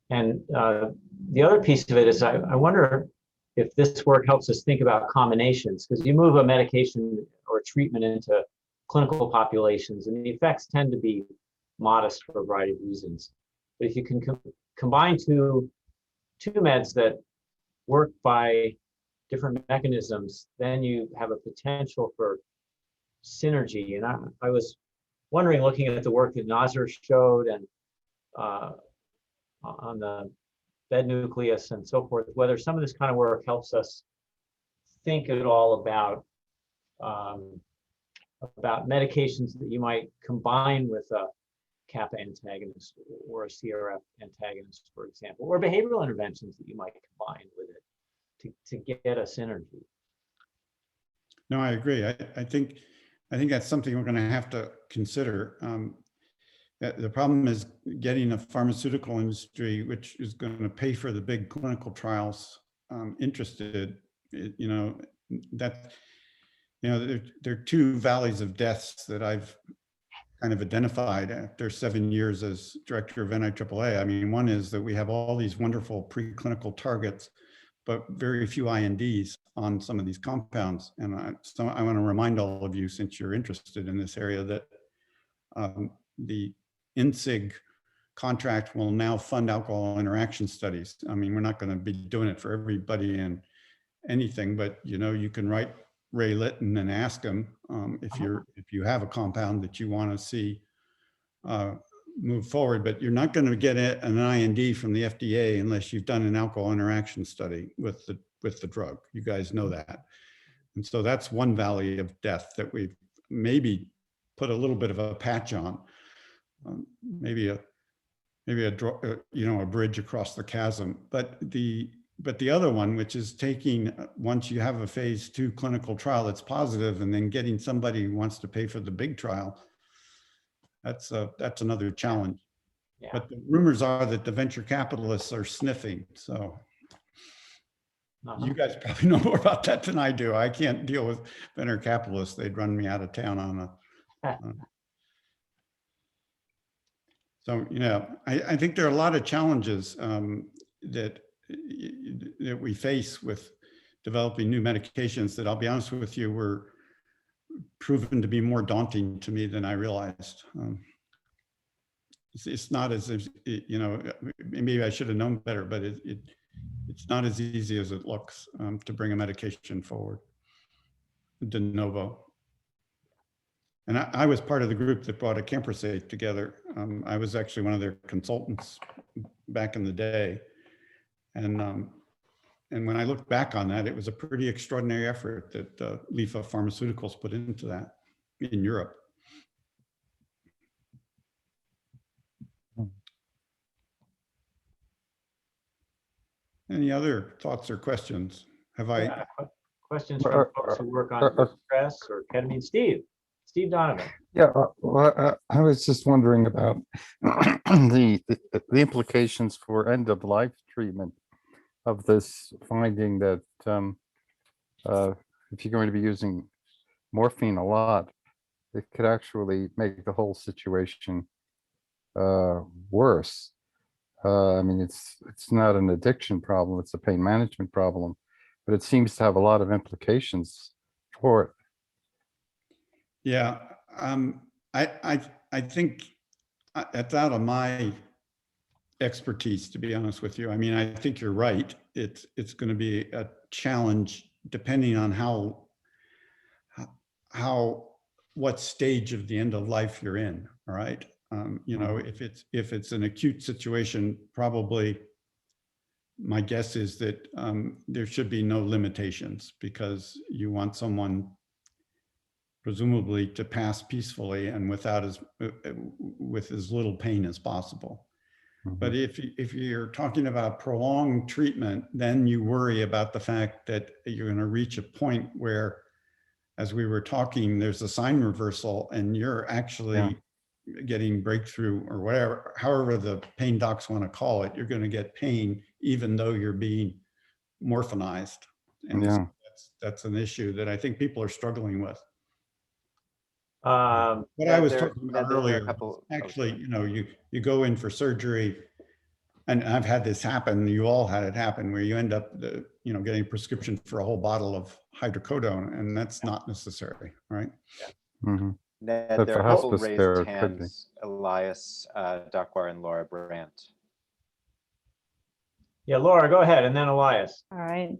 And the other piece of it is I wonder if this work helps us think about combinations, because you move a medication or a treatment into clinical populations and the effects tend to be modest for a variety of reasons. But if you can combine two meds that work by different mechanisms, then you have a potential for synergy. And I was wondering, looking at the work that Nazar showed and on the bed nucleus and so forth, whether some of this kind of work helps us think at all about medications that you might combine with a kappa antagonist or a CRF antagonist, for example, or behavioral interventions that you might combine with it to get a synergy. No, I agree. I think that's something we're going to have to consider. The problem is getting a pharmaceutical industry, which is going to pay for the big clinical trials, interested. You know, that, you know, there are two valleys of deaths that I've kind of identified after 7 years as director of NIAAA. I mean, one is that we have all these wonderful preclinical targets, but very few INDs on some of these compounds. And so I want to remind all of you, since you're interested in this area, that the INSIG contract will now fund alcohol interaction studies. I mean, we're not going to be doing it for everybody and anything, but you know, you can write Ray Litton and ask him if you have a compound that you want to see move forward, but you're not going to get an IND from the FDA unless you've done an alcohol interaction study with the drug. You guys know that. And so that's one valley of death that we've maybe put a little bit of a patch on. Maybe a you know, a bridge across the chasm. But the other one, which is taking, once you have a phase 2 clinical trial that's positive, and then getting somebody who wants to pay for the big trial, that's another challenge. Yeah. But the rumors are that the venture capitalists are sniffing. So you guys probably know more about that than I do. I can't deal with venture capitalists. They'd run me out of town on a. So, you know, I think there are a lot of challenges that we face with developing new medications that, I'll be honest with you, were proven to be more daunting to me than I realized. It's not as if, you know, maybe I should have known better, but it's not as easy as it looks to bring a medication forward de novo. And I was part of the group that brought acamprosate together. I was actually one of their consultants back in the day. And when I look back on that, it was a pretty extraordinary effort that LIFA Pharmaceuticals put into that in Europe. Any other thoughts or questions? Have I? Questions from folks who work on stress or ketamine? Steve Donovan. Yeah, well, I was just wondering about the implications for end of life treatment of this finding that if you're going to be using morphine a lot, it could actually make the whole situation worse. I mean, it's not an addiction problem; it's a pain management problem, but it seems to have a lot of implications for it. Yeah, I think that's out of my expertise, to be honest with you. I mean, I think you're right. It's going to be a challenge depending on what stage of the end of life you're in. All right. You know, if it's an acute situation, probably my guess is that there should be no limitations, because you want someone presumably to pass peacefully and with as little pain as possible. But if you're talking about prolonged treatment, then you worry about the fact that you're going to reach a point where, as we were talking, there's a sign reversal and you're actually getting breakthrough or whatever, however the pain docs want to call it. You're going to get pain even though you're being morphinized. And so that's an issue that I think people are struggling with. What I was talking about earlier, actually, you know, you go in for surgery, and I've had this happen, you all had it happen, where you end up, you know, getting a prescription for a whole bottle of hydrocodone, and that's not necessary, right? Ned, there are a couple raised hands, Elias Dakwar and Laura Brandt. Yeah, Laura, go ahead, and then Elias. All right.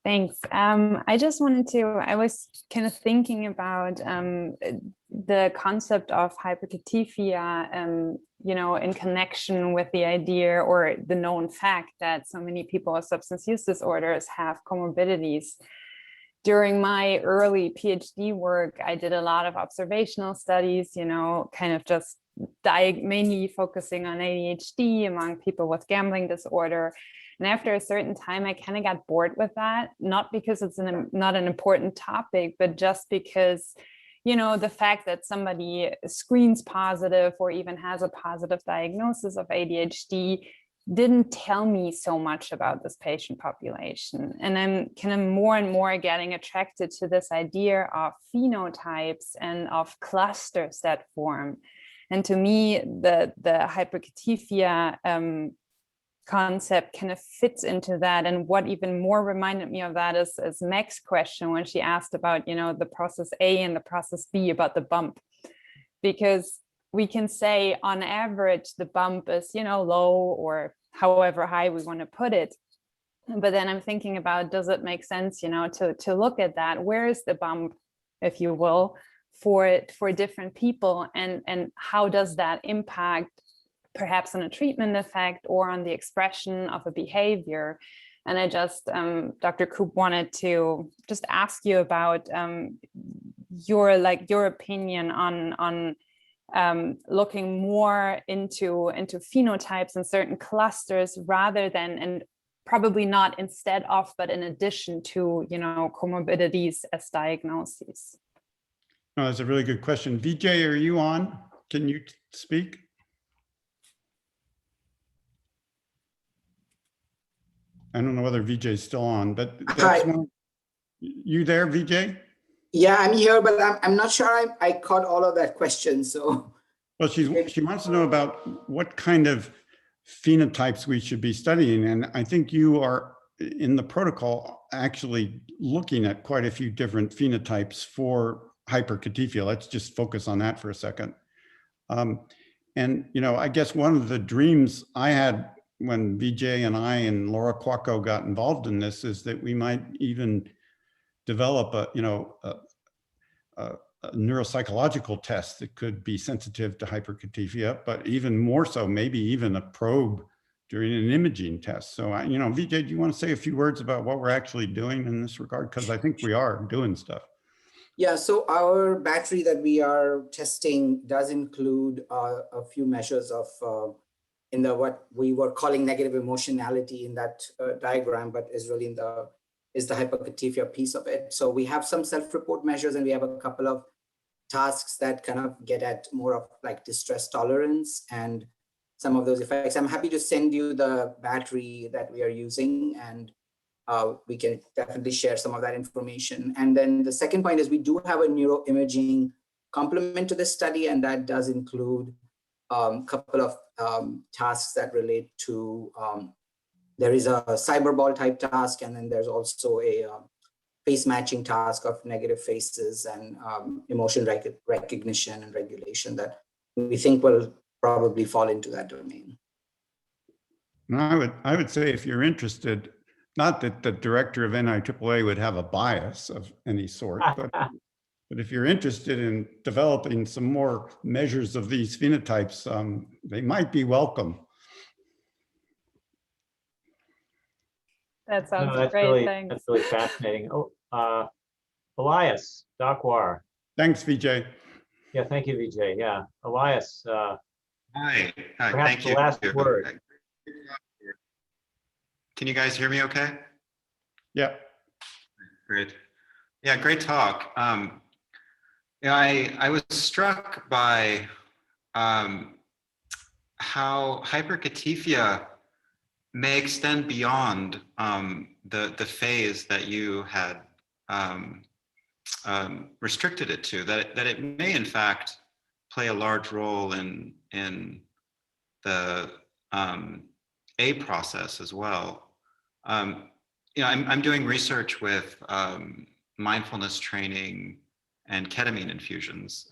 Thanks. I just wanted to, I was kind of thinking about the concept of hyperkatifeia, you know, in connection with the idea or the known fact that so many people with substance use disorders have comorbidities. During my early PhD work, I did a lot of observational studies, you know, kind of just mainly focusing on ADHD among people with gambling disorder. And after a certain time, I kind of got bored with that, not because it's not an important topic, but just because, you know, the fact that somebody screens positive or even has a positive diagnosis of ADHD didn't tell me so much about this patient population. And I'm kind of more and more getting attracted to this idea of phenotypes and of clusters that form. And to me, the hyperkatifeia concept kind of fits into that. And what even more reminded me of that is Meg's question when she asked about, you know, the process A and the process B about the bump. Because we can say on average, the bump is, you know, low or however high we want to put it. But then I'm thinking about, does it make sense, you know, to look at that? Where is the bump, if you will, for different people, and how does that impact perhaps on a treatment effect or on the expression of a behavior? And I just, Dr. Koob, wanted to just ask you about your opinion on looking more into phenotypes and certain clusters rather than, and probably not instead of, but in addition to, you know, comorbidities as diagnoses. No, that's a really good question. Vijay, are you on? Can you speak? I don't know whether Vijay is still on, but that's one. You there, Vijay? Yeah, I'm here, but I'm not sure I caught all of that question. So, well, she wants to know about what kind of phenotypes we should be studying, and I think you are in the protocol actually looking at quite a few different phenotypes for hyperkatifeia. Let's just focus on that for a second. And you know, I guess one of the dreams I had when Vijay and I and Laura Quacco got involved in this is that we might even develop a, you know, a neuropsychological test that could be sensitive to hyperkatifeia, but even more so, maybe even a probe during an imaging test. So, you know, Vijay, do you want to say a few words about what we're actually doing in this regard? Because I think we are doing stuff. Yeah, so our battery that we are testing does include a few measures of in the what we were calling negative emotionality in that diagram, but is really in the hyperkatifeia piece of it. So we have some self-report measures, and we have a couple of tasks that kind of get at more of like distress tolerance and some of those effects. I'm happy to send you the battery that we are using, and we can definitely share some of that information. And then the second point is we do have a neuroimaging complement to this study, and that does include a couple of tasks that relate to, there is a cyberball type task, and then there's also a face matching task of negative faces and emotion recognition and regulation that we think will probably fall into that domain. I would say if you're interested, not that the director of NIAAA would have a bias of any sort, but if you're interested in developing some more measures of these phenotypes, they might be welcome. That sounds No, that's great. really, Thanks. that's really fascinating. Oh, Elias Dakwar. Thanks, Vijay. Yeah, thank you, Vijay. Yeah, Elias, Hi, perhaps thank the you. last word. Can you guys hear me okay? Yeah. Great. Yeah, great talk. Yeah, I was struck by how hyperkatifeia may extend beyond the phase that you had restricted it to, that it may in fact play a large role in the A process as well. You know, I'm doing research with mindfulness training and ketamine infusions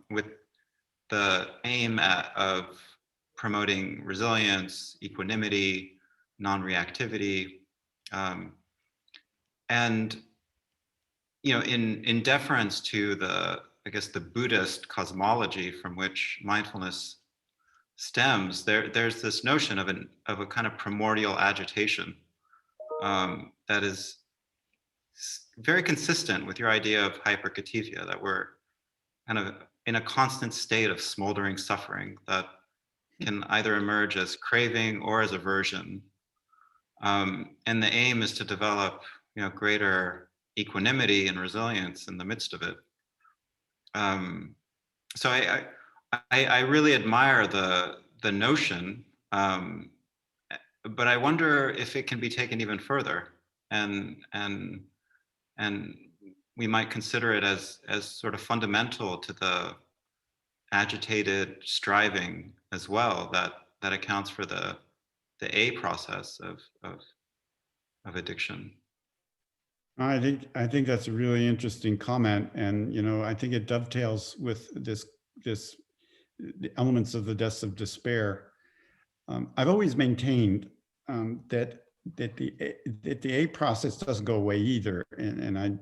with the aim of promoting resilience, equanimity, non-reactivity, and you know, in deference to the, I guess, the Buddhist cosmology from which mindfulness stems, there's this notion of a kind of primordial agitation that is very consistent with your idea of hyperkatifeia, that we're kind of in a constant state of smoldering suffering that can either emerge as craving or as aversion. And the aim is to develop, you know, greater equanimity and resilience in the midst of it. So I really admire the notion, but I wonder if it can be taken even further, and we might consider it as sort of fundamental to the agitated striving as well that accounts for the A process of addiction. I think that's a really interesting comment, and you know, I think it dovetails with the elements of the deaths of despair. I've always maintained that the A process doesn't go away either, and I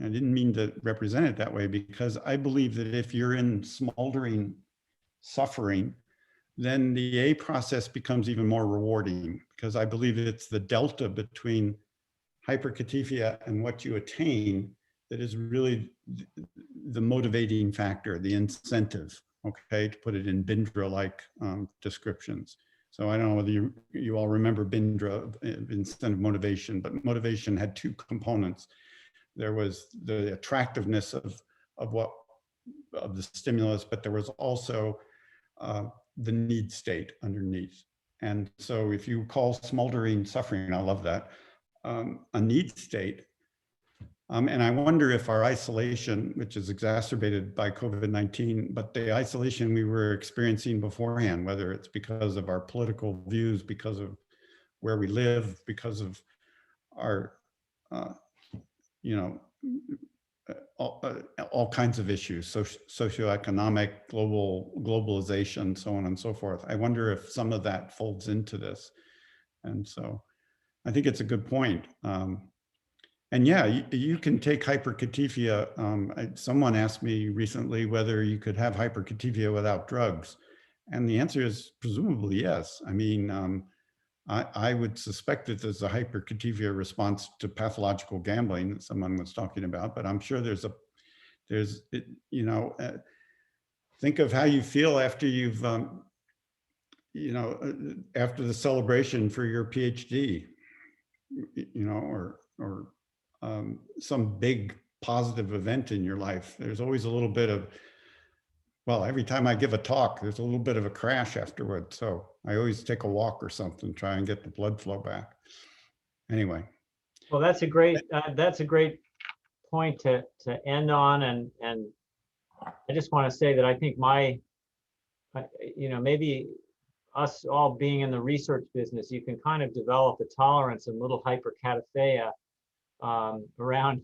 didn't mean to represent it that way, because I believe that if you're in smoldering suffering, then the A process becomes even more rewarding, because I believe it's the delta between hyperkatifeia and what you attain that is really the motivating factor, the incentive, okay, to put it in Bindra-like descriptions. So I don't know whether you all remember Bindra, incentive motivation, but motivation had two components. There was the attractiveness of the stimulus, but there was also the need state underneath. And so if you call smoldering suffering, I love that, a need state. And I wonder if our isolation, which is exacerbated by COVID-19, but the isolation we were experiencing beforehand, whether it's because of our political views, because of where we live, because of our, you know, all kinds of issues, socioeconomic, globalization, so on and so forth. I wonder if some of that folds into this. And so I think it's a good point. And yeah, you can take hyperkatifeia. Someone asked me recently whether you could have hyperkatifeia without drugs. And the answer is presumably yes. I mean, I would suspect that there's a hyperkatifeia response to pathological gambling that someone was talking about, but I'm sure you know, think of how you feel after you've, you know, after the celebration for your PhD, you know, or some big positive event in your life. There's always a little bit of, well, every time I give a talk, there's a little bit of a crash afterward. So I always take a walk or something, try and get the blood flow back. Anyway. Well, that's a great point to end on, and I just want to say that I think you know, maybe us all being in the research business, you can kind of develop a tolerance and little hyperkatifeia around,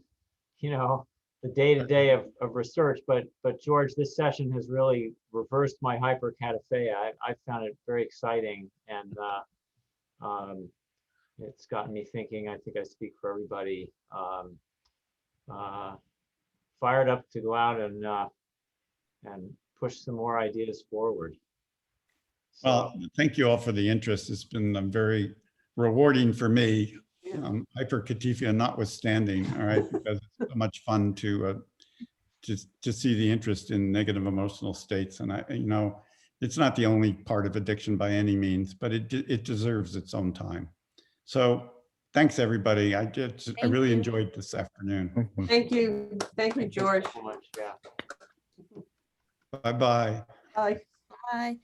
you know, the day-to-day of research. But George, this session has really reversed my hyperkatifeia. I found it very exciting, and it's gotten me thinking. I think I speak for everybody. Fired up to go out and push some more ideas forward. So, well, thank you all for the interest. It's been very rewarding for me. Hyperkatifeia notwithstanding, all right, because it's so much fun to see the interest in negative emotional states. And it's not the only part of addiction by any means, but it deserves its own time. So thanks, everybody. I really enjoyed this afternoon. Thank you. Thank you, George. So much, yeah. Bye-bye. Bye. Bye.